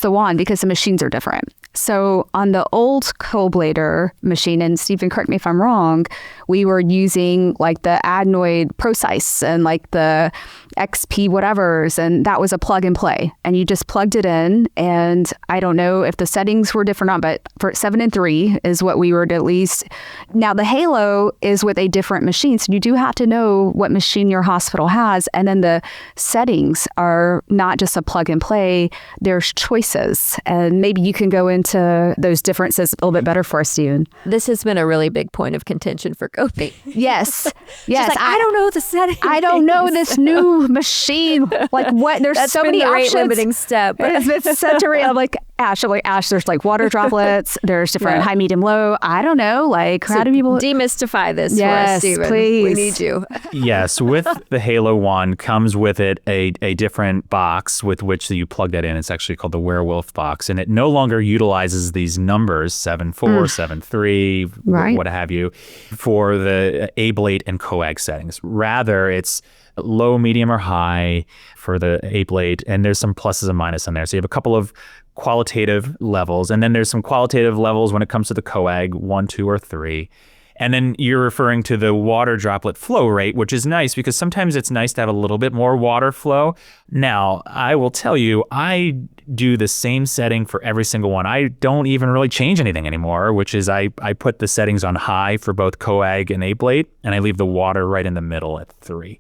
the wand because the machines are different. So on the old Coblator machine, and Stephen, correct me if I'm wrong, we were using like the adenoid Procise and like the XP whatevers, and that was a plug and play. And you just plugged it in, and I don't know if the settings were different or not, but for 7 and 3 is what we were at least. Now the Halo is with a different machine, so you do have to know what machine your hospital has, and then the settings are not just a plug and play, there's choices, and maybe you can go into those differences a little bit better for us, Stephen. This has been a really big point of contention for Gopi. Yes. I don't know the settings. I don't know this new machine. Like what? There's That's so been many the options. rate limiting step. It's such a rate. I'm like, Ash, there's like water droplets. There's different high, medium, low. I don't know. Like how do people demystify this for us, Yes, Stephen? please. We need you. Yes, with the Halo wand comes with it a different box with which you plug that in. It's actually called the Werewolf box, and it no longer utilizes these numbers 7-4, 7-3, Right. what have you, for the ablate and coag settings. Rather, it's low, medium, or high for the ablate, and there's some pluses and minuses in there. So you have a couple of qualitative levels, and then there's some qualitative levels when it comes to the coag, 1, 2, or 3. And then you're referring to the water droplet flow rate, which is nice because sometimes it's nice to have a little bit more water flow. Now, I will tell you, I do the same setting for every single one. I don't even really change anything anymore, which is I put the settings on high for both coag and ablate, and I leave the water right in the middle at 3.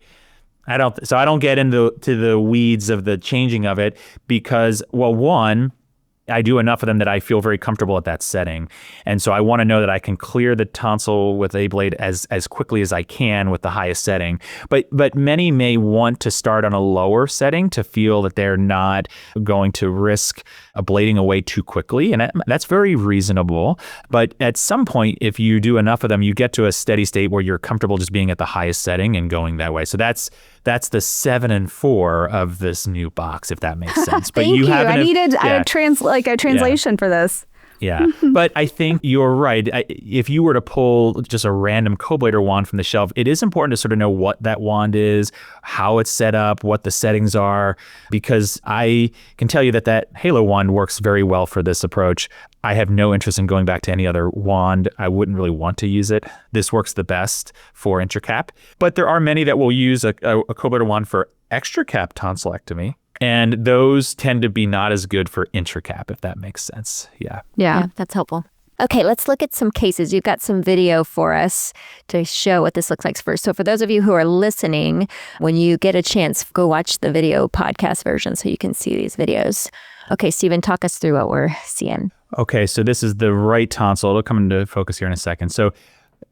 I don't get into the weeds of the changing of it because, well, one, I do enough of them that I feel very comfortable at that setting. And so I want to know that I can clear the tonsil with ablate as quickly as I can with the highest setting. But many may want to start on a lower setting to feel that they're not going to risk ablating away too quickly. And that's very reasonable. But at some point, if you do enough of them, you get to a steady state where you're comfortable just being at the highest setting and going that way. So that's the 7 and 4 of this new box, if that makes sense. But Thank you. I needed a translation for this. Yeah, but I think you're right. If you were to pull just a random Coblator wand from the shelf, it is important to sort of know what that wand is, how it's set up, what the settings are, because I can tell you that Halo wand works very well for this approach. I have no interest in going back to any other wand. I wouldn't really want to use it. This works the best for intracap, but there are many that will use a Coblator wand for extracap tonsillectomy. And those tend to be not as good for intracap, if that makes sense. Yeah, that's helpful. Okay, let's look at some cases. You've got some video for us to show what this looks like first. So for those of you who are listening, when you get a chance, go watch the video podcast version so you can see these videos. Okay, Stephen, talk us through what we're seeing. Okay, so this is the right tonsil. It'll come into focus here in a second. So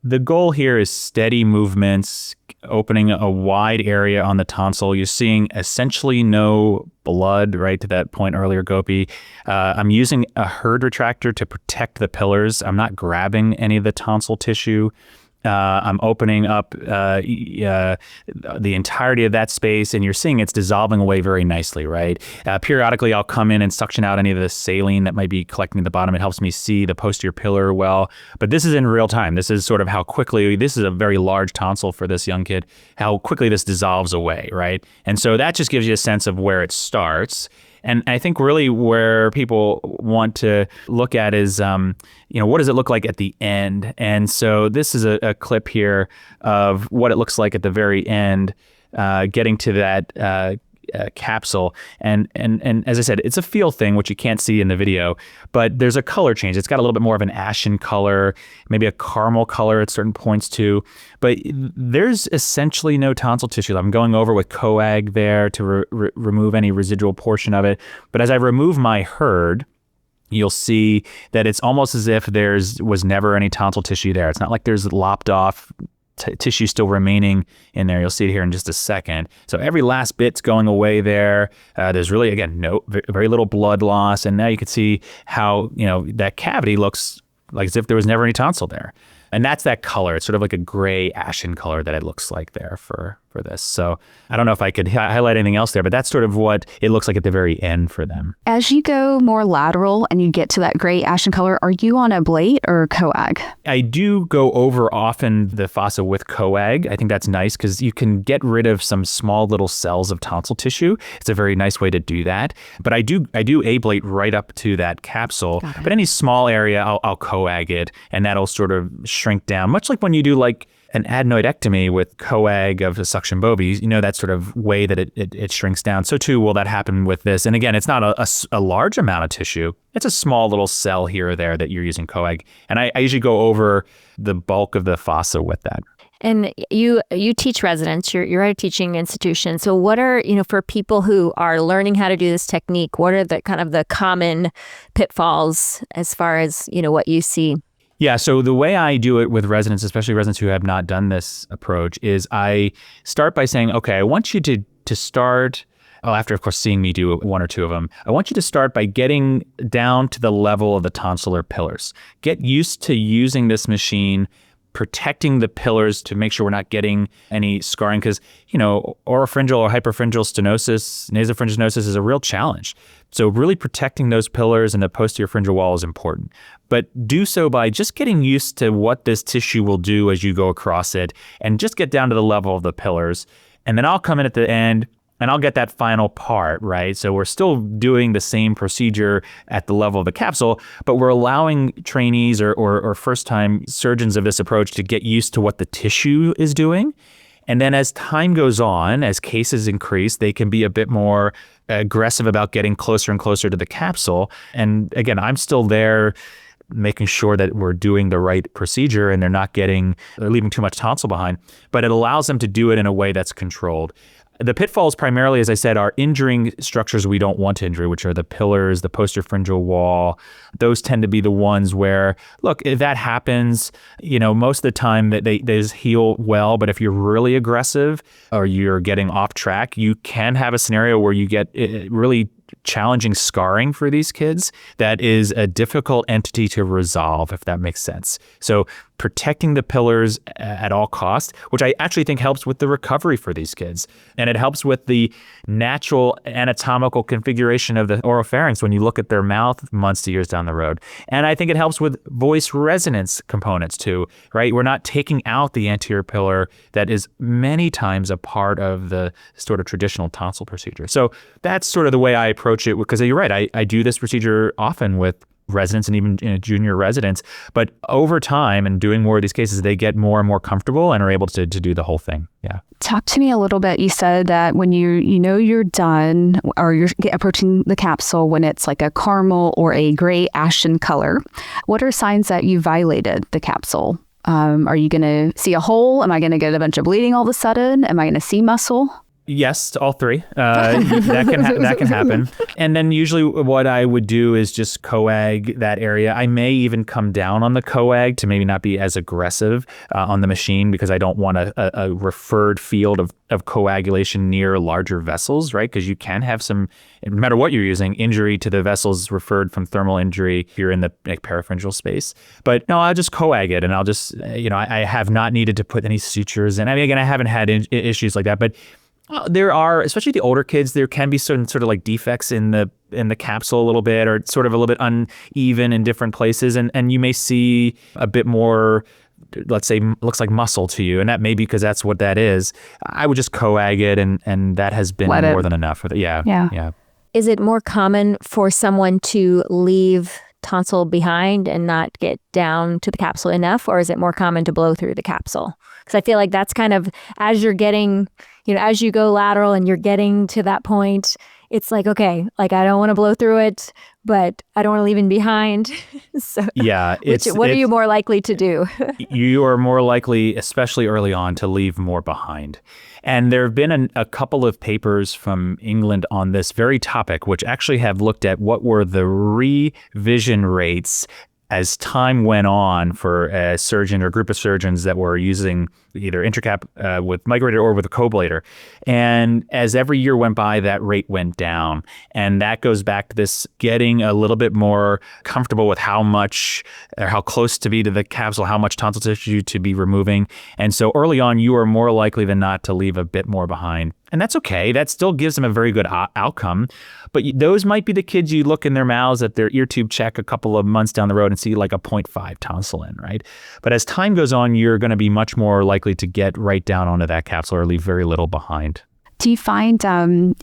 the goal here is steady movements, opening a wide area on the tonsil. You're seeing essentially no blood, right, to that point earlier, Gopi. I'm using a herd retractor to protect the pillars. I'm not grabbing any of the tonsil tissue. I'm opening up the entirety of that space, and you're seeing it's dissolving away very nicely, right? Periodically, I'll come in and suction out any of the saline that might be collecting at the bottom. It helps me see the posterior pillar well. But this is in real time. This is sort of how quickly, this is a very large tonsil for this young kid, how quickly this dissolves away, right? And so that just gives you a sense of where it starts. And I think really where people want to look at is, what does it look like at the end? And so this is a clip here of what it looks like at the very end, getting to that capsule. And as I said, it's a feel thing, which you can't see in the video, but there's a color change. It's got a little bit more of an ashen color, maybe a caramel color at certain points too. But there's essentially no tonsil tissue. I'm going over with coag there to remove any residual portion of it. But as I remove my herd, you'll see that it's almost as if was never any tonsil tissue there. It's not like there's lopped off tissue still remaining in there. You'll see it here in just a second. So every last bit's going away there. There's really, again, very little blood loss. And now you can see how, that cavity looks like as if there was never any tonsil there. And that's that color. It's sort of like a gray ashen color that it looks like there for for this. So I don't know if I could highlight anything else there, but that's sort of what it looks like at the very end for them. As you go more lateral and you get to that gray ashen color, are you on ablate or coag? I do go over often the fossa with coag. I think that's nice because you can get rid of some small little cells of tonsil tissue. It's a very nice way to do that. But I do ablate right up to that capsule. But any small area, I'll coag it, and that'll sort of shrink down, much like when you do like an adenoidectomy with coag of the suction bovie, that sort of way that it shrinks down. So too will that happen with this. And again, it's not a large amount of tissue. It's a small little cell here or there that you're using coag. And I usually go over the bulk of the fossa with that. And you teach residents, you're at a teaching institution. So what are, for people who are learning how to do this technique, what are the kind of the common pitfalls as far as, what you see? Yeah, so the way I do it with residents, especially residents who have not done this approach, is I start by saying, okay, I want you to start, after of course seeing me do one or two of them, I want you to start by getting down to the level of the tonsillar pillars. Get used to using this machine, protecting the pillars to make sure we're not getting any scarring, because oropharyngeal or hyperpharyngeal stenosis, nasopharyngeal stenosis is a real challenge. So really protecting those pillars and the posterior pharyngeal wall is important. But do so by just getting used to what this tissue will do as you go across it, and just get down to the level of the pillars. And then I'll come in at the end and I'll get that final part, right? So we're still doing the same procedure at the level of the capsule, but we're allowing trainees or first-time surgeons of this approach to get used to what the tissue is doing. And then as time goes on, as cases increase, they can be a bit more aggressive about getting closer and closer to the capsule. And again, I'm still there making sure that we're doing the right procedure and they're leaving too much tonsil behind, but it allows them to do it in a way that's controlled. The pitfalls primarily, as I said, are injuring structures we don't want to injure, which are the pillars, the posterior pharyngeal wall. Those tend to be the ones where, look, if that happens, most of the time that they heal well, but if you're really aggressive or you're getting off track, you can have a scenario where you get really challenging scarring for these kids that is a difficult entity to resolve, if that makes sense. So protecting the pillars at all costs, which I actually think helps with the recovery for these kids. And it helps with the natural anatomical configuration of the oropharynx when you look at their mouth months to years down the road. And I think it helps with voice resonance components too, right? We're not taking out the anterior pillar that is many times a part of the sort of traditional tonsil procedure. So that's sort of the way I approach it, because you're right, I do this procedure often with residents and even junior residents, but over time and doing more of these cases, they get more and more comfortable and are able to do the whole thing. Yeah. Talk to me a little bit. You said that when you're done or you're approaching the capsule when it's like a caramel or a gray ashen color, what are signs that you violated the capsule? Are you going to see a hole? Am I going to get a bunch of bleeding all of a sudden? Am I going to see muscle? Yes, all three. That can happen. And then usually what I would do is just coag that area. I may even come down on the coag to maybe not be as aggressive on the machine, because I don't want a referred field of coagulation near larger vessels, right? Because you can have some, no matter what you're using, injury to the vessels referred from thermal injury if you're in the parapharyngeal space. But no, I'll just coag it, and I'll just, I have not needed to put any sutures in. I mean, again, I haven't had issues like that, but there are, especially the older kids, there can be certain sort of like defects in the capsule a little bit, or sort of a little bit uneven in different places. And you may see a bit more, let's say, looks like muscle to you. And that may be because that's what that is. I would just coag it, and that has been more than enough for that. Yeah. Is it more common for someone to leave tonsil behind and not get down to the capsule enough, or is it more common to blow through the capsule? Because I feel like that's kind of, as you're getting, as you go lateral and you're getting to that point, it's like, okay, like I don't want to blow through it, but I don't want to leave him behind. So yeah, what are you more likely to do? You are more likely, especially early on, to leave more behind. And there have been a couple of papers from England on this very topic, which actually have looked at what were the revision rates as time went on for a surgeon or group of surgeons that were using either Intracap with Microdebrider or with a Coblator. And as every year went by, that rate went down. And that goes back to this getting a little bit more comfortable with how much or how close to be to the capsule, how much tonsil tissue to be removing. And so early on, you are more likely than not to leave a bit more behind. And that's okay. That still gives them a very good outcome. But those might be the kids you look in their mouths at their ear tube check a couple of months down the road and see like a 0.5 tonsil in, right? But as time goes on, you're going to be much more likely to get right down onto that capsule or leave very little behind. Do you find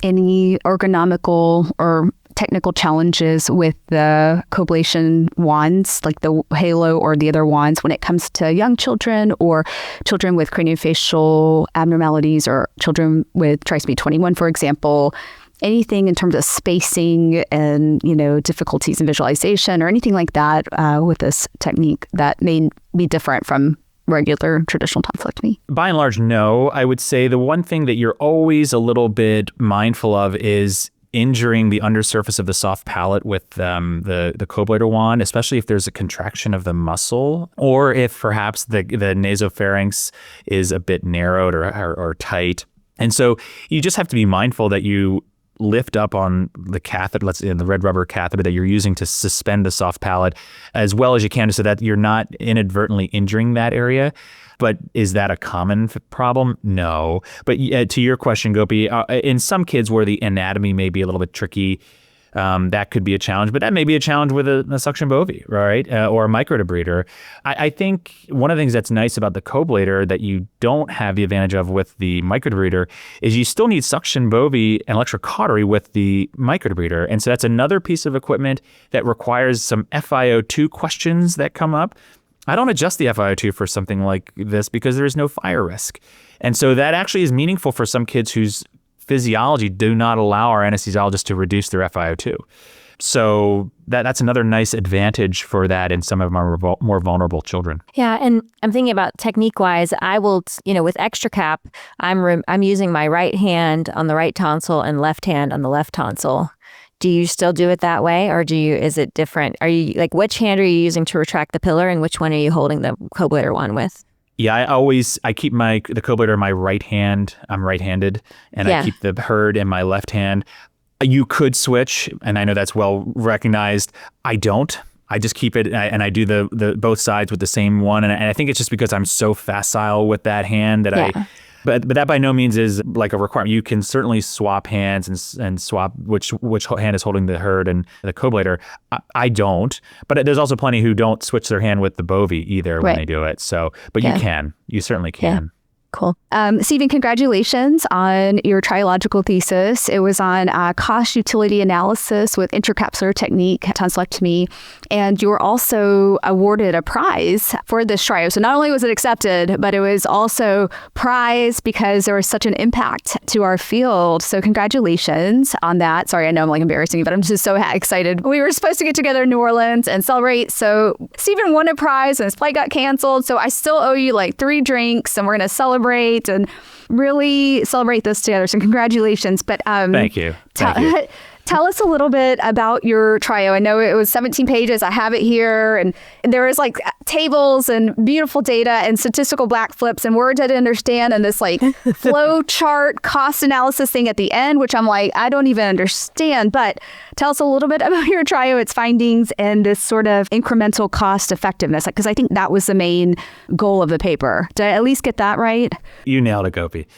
any ergonomical or technical challenges with the Coblation wands, like the Halo or the other wands, when it comes to young children or children with craniofacial abnormalities or children with trisomy 21, for example? Anything in terms of spacing and, difficulties in visualization or anything like that with this technique that may be different from regular traditional tonsillectomy? By and large, no. I would say the one thing that you're always a little bit mindful of is injuring the undersurface of the soft palate with the Coblator wand, especially if there's a contraction of the muscle or if perhaps the nasopharynx is a bit narrowed or tight. And so you just have to be mindful that you lift up on the catheter, the red rubber catheter that you're using to suspend the soft palate as well as you can so that you're not inadvertently injuring that area. But is that a common problem? No. But to your question, Gopi, in some kids where the anatomy may be a little bit tricky, that could be a challenge, but that may be a challenge with a suction bovie, right? Or a microdebrider. I think one of the things that's nice about the Coblator that you don't have the advantage of with the microdebrider is you still need suction bovie and electrocautery with the microdebrider. And so that's another piece of equipment that requires some FiO2 questions that come up. I don't adjust the FiO2 for something like this because there is no fire risk. And so that actually is meaningful for some kids whose physiology do not allow our anesthesiologist to reduce their FiO2. So that's another nice advantage for that in some of our more vulnerable children. Yeah, and I'm thinking about technique-wise, I will, with extracap, I'm using my right hand on the right tonsil and left hand on the left tonsil. Do you still do it that way, or is it different? Are you which hand are you using to retract the pillar, and which one are you holding the Coblator wand with? Yeah, I keep the Coblator in my right hand. I'm right-handed, and I keep the herd in my left hand. You could switch, and I know that's well recognized. I don't. I just keep it, and I do the both sides with the same one, and I think it's just because I'm so facile with that hand that But that by no means is like a requirement. You can certainly swap hands and swap which hand is holding the herd and the Coblator. I don't, but there's also plenty who don't switch their hand with the bovie either when they do it. So, but you can. You certainly can. Yeah. Cool. Stephen, congratulations on your triological thesis. It was on cost utility analysis with intracapsular technique tonsillectomy, and you were also awarded a prize for this trio. So not only was it accepted, but it was also prized because there was such an impact to our field. So congratulations on that. Sorry, I know I'm embarrassing you, but I'm just so excited. We were supposed to get together in New Orleans and celebrate. So Stephen won a prize and his flight got canceled. So I still owe you 3 drinks, and we're going to celebrate and really celebrate this together. So congratulations. But thank you. Tell us a little bit about your trio. I know it was 17 pages. I have it here. And there was tables and beautiful data and statistical backflips and words I didn't understand. And this flow chart cost analysis thing at the end, which I'm I don't even understand. But tell us a little bit about your trio, its findings, and this sort of incremental cost effectiveness. Because I think that was the main goal of the paper. Did I at least get that right? You nailed it, Gopi.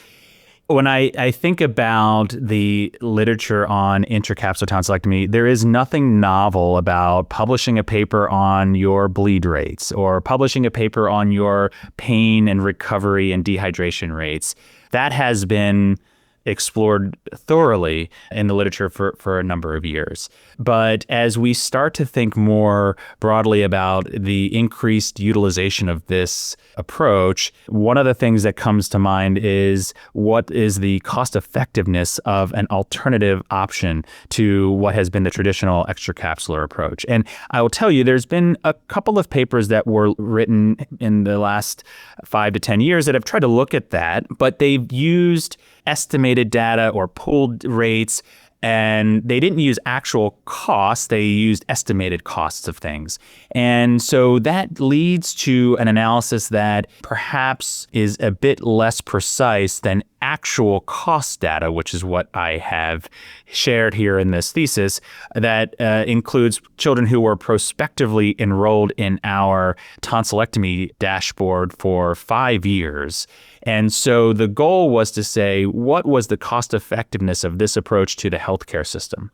When I think about the literature on intracapsular tonsillectomy, there is nothing novel about publishing a paper on your bleed rates or publishing a paper on your pain and recovery and dehydration rates. That has been explored thoroughly in the literature for a number of years. But as we start to think more broadly about the increased utilization of this approach, one of the things that comes to mind is what is the cost effectiveness of an alternative option to what has been the traditional extracapsular approach. And I will tell you, there's been a couple of papers that were written in the last 5 to 10 years that have tried to look at that, but they've used estimated data or pooled rates And they didn't use actual costs, they used estimated costs of things. And so that leads to an analysis that perhaps is a bit less precise than actual cost data, which is what I have shared here in this thesis, that includes children who were prospectively enrolled in our tonsillectomy dashboard for 5 years. And so the goal was to say, what was the cost effectiveness of this approach to the healthcare system?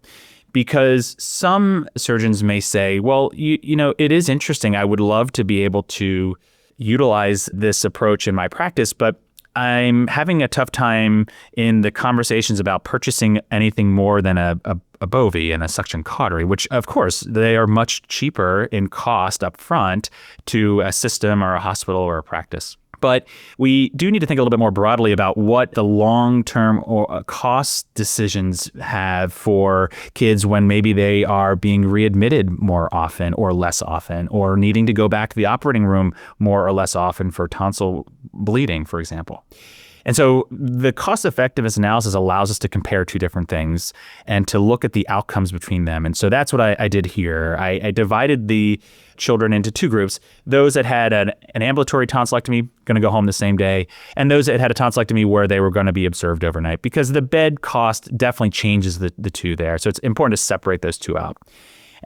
Because some surgeons may say, well, you know, it is interesting. I would love to be able to utilize this approach in my practice, but I'm having a tough time in the conversations about purchasing anything more than a bovie and a suction cautery, which of course they are much cheaper in cost up front to a system or a hospital or a practice. But we do need to think a little bit more broadly about what the long-term or cost decisions have for kids when maybe they are being readmitted more often or less often, or needing to go back to the operating room more or less often for tonsil bleeding, for example. And so the cost effectiveness analysis allows us to compare two different things and to look at the outcomes between them. And so that's what I did here. I divided the children into two groups: those that had an ambulatory tonsillectomy, going to go home the same day, and those that had a tonsillectomy where they were going to be observed overnight, because the bed cost definitely changes the two there. So it's important to separate those two out.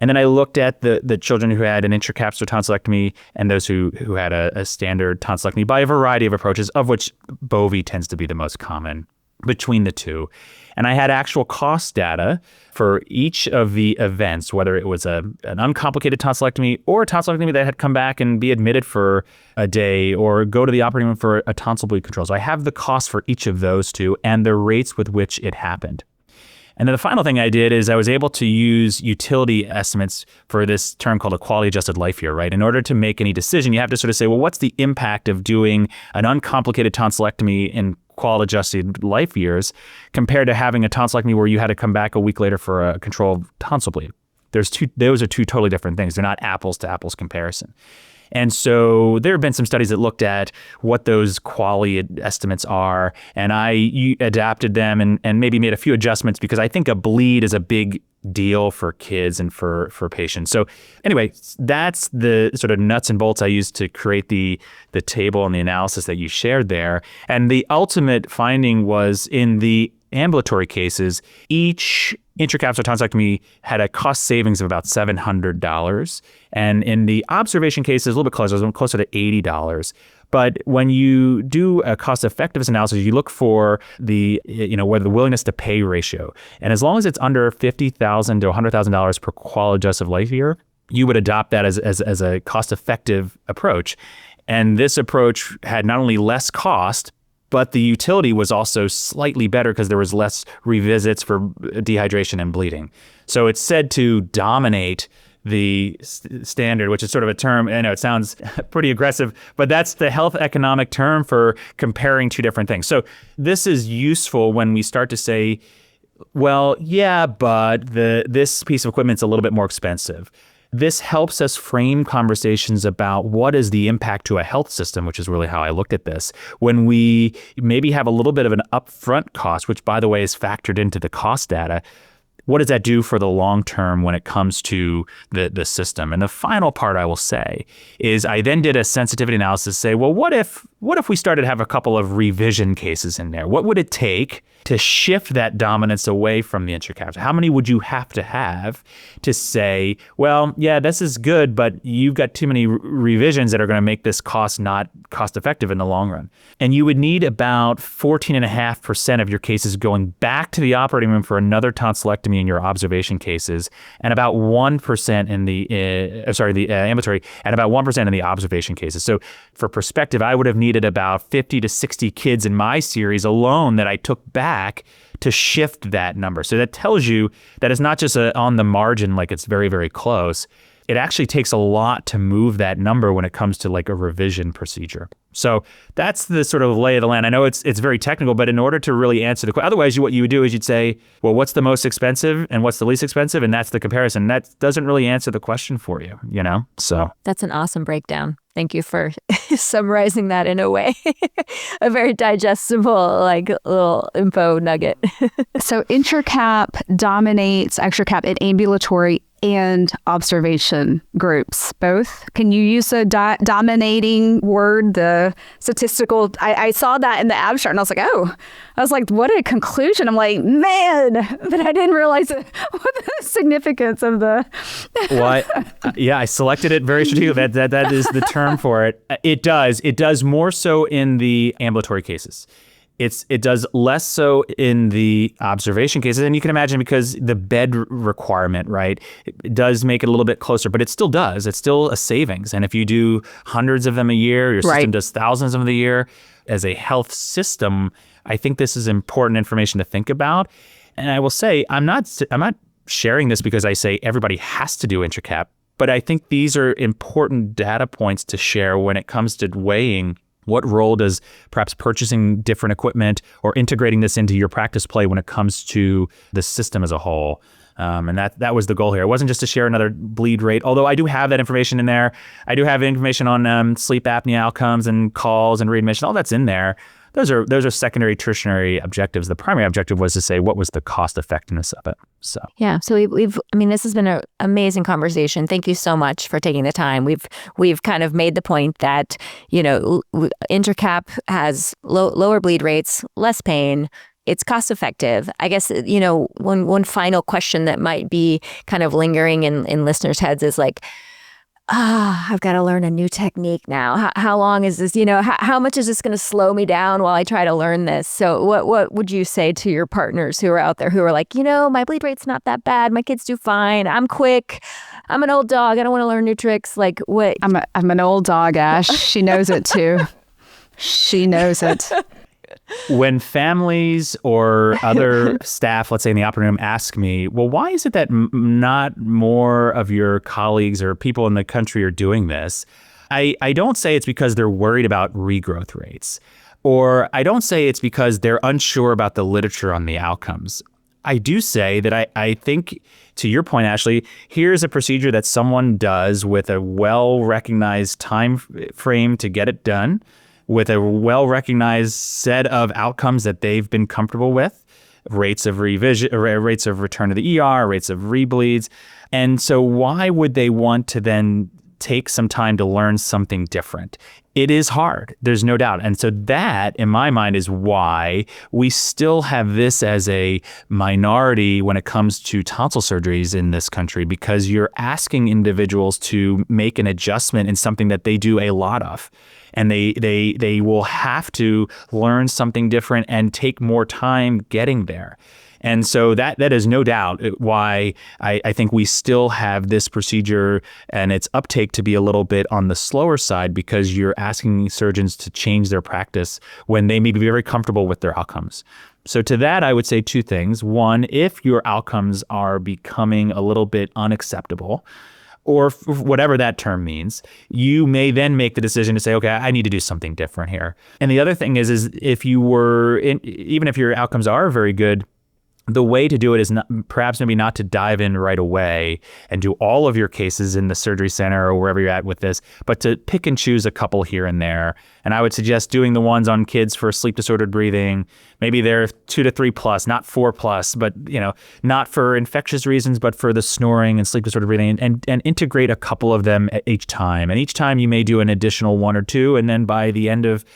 And then I looked at the children who had an intracapsular tonsillectomy and those who had a standard tonsillectomy by a variety of approaches, of which bovie tends to be the most common between the two. And I had actual cost data for each of the events, whether it was an uncomplicated tonsillectomy or a tonsillectomy that had come back and be admitted for a day or go to the operating room for a tonsil bleed control. So I have the cost for each of those two and the rates with which it happened. And then the final thing I did is I was able to use utility estimates for this term called a quality adjusted life year, right? In order to make any decision, you have to sort of say, well, what's the impact of doing an uncomplicated tonsillectomy in quality adjusted life years compared to having a tonsillectomy where you had to come back a week later for a controlled tonsil bleed? Those are two totally different things. They're not apples to apples comparison. And so there have been some studies that looked at what those quality estimates are, and I adapted them and maybe made a few adjustments because I think a bleed is a big deal for kids and for patients. So anyway, that's the sort of nuts and bolts I used to create the table and the analysis that you shared there. And the ultimate finding was in the ambulatory cases, each intracapsular tonsillectomy had a cost savings of about $700. And in the observation cases, a little bit closer to $80. But when you do a cost effectiveness analysis, you look for the, whether the willingness to pay ratio. And as long as it's under $50,000 to $100,000 per quality adjusted life year, you would adopt that as a cost effective approach. And this approach had not only less cost, but the utility was also slightly better because there was less revisits for dehydration and bleeding. So it's said to dominate the standard, which is sort of a term, I know it sounds pretty aggressive, but that's the health economic term for comparing two different things. So this is useful when we start to say, well, yeah, but this piece of equipment's a little bit more expensive. This helps us frame conversations about what is the impact to a health system, which is really how I looked at this, when we maybe have a little bit of an upfront cost, which, by the way, is factored into the cost data. What does that do for the long term when it comes to the system? And the final part I will say is I then did a sensitivity analysis, say, well, what if we started to have a couple of revision cases in there? What would it take to shift that dominance away from the intracapsular? How many would you have to say, well, yeah, this is good, but you've got too many revisions that are going to make this cost not cost effective in the long run? And you would need about 14.5% of your cases going back to the operating room for another tonsillectomy in your observation cases, and about 1% in the ambulatory, and about 1% in the observation cases. So for perspective, I would have needed about 50 to 60 kids in my series alone that I took back to shift that number. So that tells you that it's not just on the margin, like it's very, very close. It actually takes a lot to move that number when it comes to like a revision procedure. So that's the sort of lay of the land. I know it's very technical, but in order to really answer the question, otherwise what you would do is you'd say, well, what's the most expensive and what's the least expensive? And that's the comparison. That doesn't really answer the question for you, So that's an awesome breakdown. Thank you for summarizing that in a way, a very digestible, like little info nugget. So Intracap dominates extracap in ambulatory and observation groups, both. Can you use a dominating word, the statistical? I saw that in the abstract and I was like, what a conclusion. I'm like, man, but I didn't realize what the significance of the... Well, I selected it very strategically. That is the term for it. It does more so in the ambulatory cases. It does less so in the observation cases. And you can imagine because the bed requirement, right, it does make it a little bit closer, but it still does. It's still a savings. And if you do hundreds of them a year, your system does thousands of them a year. As a health system, I think this is important information to think about. And I will say, I'm not sharing this because I say everybody has to do Intracap, but I think these are important data points to share when it comes to weighing what role does perhaps purchasing different equipment or integrating this into your practice play when it comes to the system as a whole? And that was the goal here. It wasn't just to share another bleed rate, although I do have that information in there. I do have information on sleep apnea outcomes and calls and readmission. All that's in there. Those are secondary, tertiary objectives. The primary objective was to say what was the cost effectiveness of it. So yeah, so this has been an amazing conversation. Thank you so much for taking the time. We've kind of made the point that Intracap has lower bleed rates, less pain. It's cost effective. I guess, one final question that might be kind of lingering in listeners' heads is like, I've got to learn a new technique now. How long is this? How much is this going to slow me down while I try to learn this? So what would you say to your partners who are out there who are like, my bleed rate's not that bad. My kids do fine. I'm quick. I'm an old dog. I don't want to learn new tricks. Like what? I'm an old dog, Ash. She knows it too. She knows it. When families or other staff, let's say in the operating room, ask me, well, why is it that not more of your colleagues or people in the country are doing this? I don't say it's because they're worried about regrowth rates, or I don't say it's because they're unsure about the literature on the outcomes. I do say that I think, to your point, Ashley, here's a procedure that someone does with a well-recognized time frame to get it done, with a well-recognized set of outcomes that they've been comfortable with, rates of revision, rates of return to the ER, rates of rebleeds. And so why would they want to then take some time to learn something different? It is hard, there's no doubt. And so that, in my mind, is why we still have this as a minority when it comes to tonsil surgeries in this country, because you're asking individuals to make an adjustment in something that they do a lot of. And they will have to learn something different and take more time getting there. And so that is no doubt why I think we still have this procedure and its uptake to be a little bit on the slower side, because you're asking surgeons to change their practice when they may be very comfortable with their outcomes. So to that, I would say two things. One, if your outcomes are becoming a little bit unacceptable, or whatever that term means, you may then make the decision to say, okay, I need to do something different here. And the other thing is if you were, even if your outcomes are very good, the way to do it is perhaps maybe not to dive in right away and do all of your cases in the surgery center or wherever you're at with this, but to pick and choose a couple here and there. And I would suggest doing the ones on kids for sleep disordered breathing. Maybe they're 2 to 3 plus, not 4 plus, but not for infectious reasons, but for the snoring and sleep disordered breathing, and integrate a couple of them at each time. And each time you may do an additional 1 or 2, and then by the end of,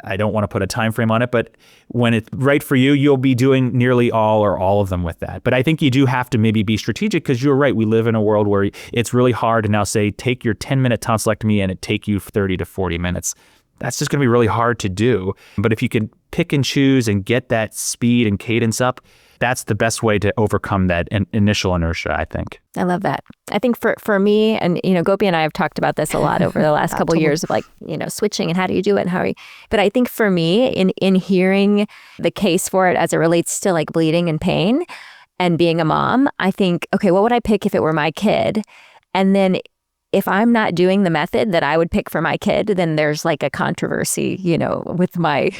I don't want to put a time frame on it, but when it's right for you, you'll be doing nearly all or all of them with that. But I think you do have to maybe be strategic, because you're right. We live in a world where it's really hard to now say, take your 10-minute tonsillectomy and it take you 30 to 40 minutes. That's just going to be really hard to do. But if you can pick and choose and get that speed and cadence up, that's the best way to overcome that initial inertia, I think. I love that. I think for me, and Gopi and I have talked about this a lot over the last couple of years of switching and how do you do it and how are you, but I think for me, in hearing the case for it as it relates to like bleeding and pain and being a mom, I think, okay, what would I pick if it were my kid? And then if I'm not doing the method that I would pick for my kid, then there's like a controversy, with my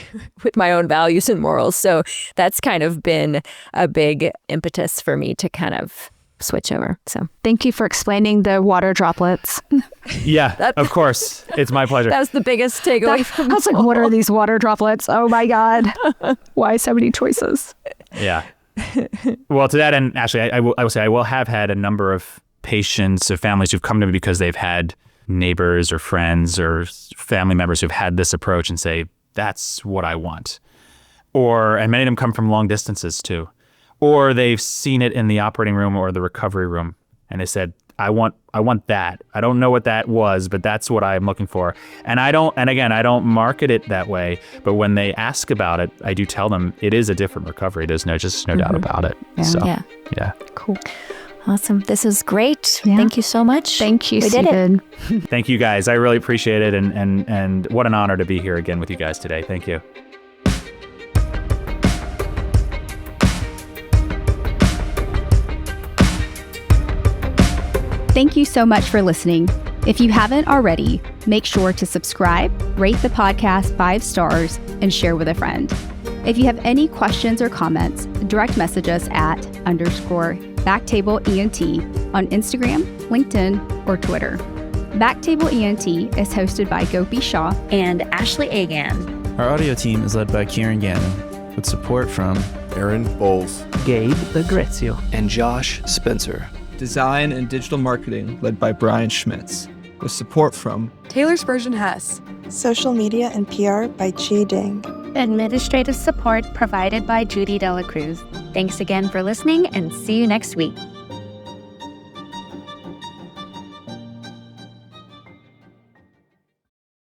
own values and morals. So that's kind of been a big impetus for me to kind of switch over. So Thank you for explaining the water droplets. Yeah, of course. It's my pleasure. that was the biggest takeaway from I was like, what are these water droplets? Oh my God. Why so many choices? Yeah. Well, to that end, actually, I will say I will have had a number of patients, of families who've come to me because they've had neighbors or friends or family members who've had this approach and say, that's what I want. And many of them come from long distances too. Or they've seen it in the operating room or the recovery room and they said, I want that. I don't know what that was, but that's what I'm looking for. And I don't market it that way, but when they ask about it, I do tell them it is a different recovery. There's no doubt about it. Yeah. So, Yeah. Cool. Awesome. This is great. Yeah. Thank you so much. Thank you, We did it. Stephen. Thank you guys. I really appreciate it. And what an honor to be here again with you guys today. Thank you. Thank you so much for listening. If you haven't already, make sure to subscribe, rate the podcast 5 stars, and share with a friend. If you have any questions or comments, direct message us at _BackTable ENT on Instagram, LinkedIn, or Twitter. BackTable ENT is hosted by Gopi Shah And Ashley Agan. Our audio team is led by Kieran Gannon, with support from Aaron Bowles, Gabe Agrezio, and Josh Spencer. Design and digital marketing led by Brian Schmitz, with support from Taylor Spurgeon Hess. Social media and PR by Chi Ding. Administrative support provided by Judy Dela Cruz. Thanks again for listening and see you next week.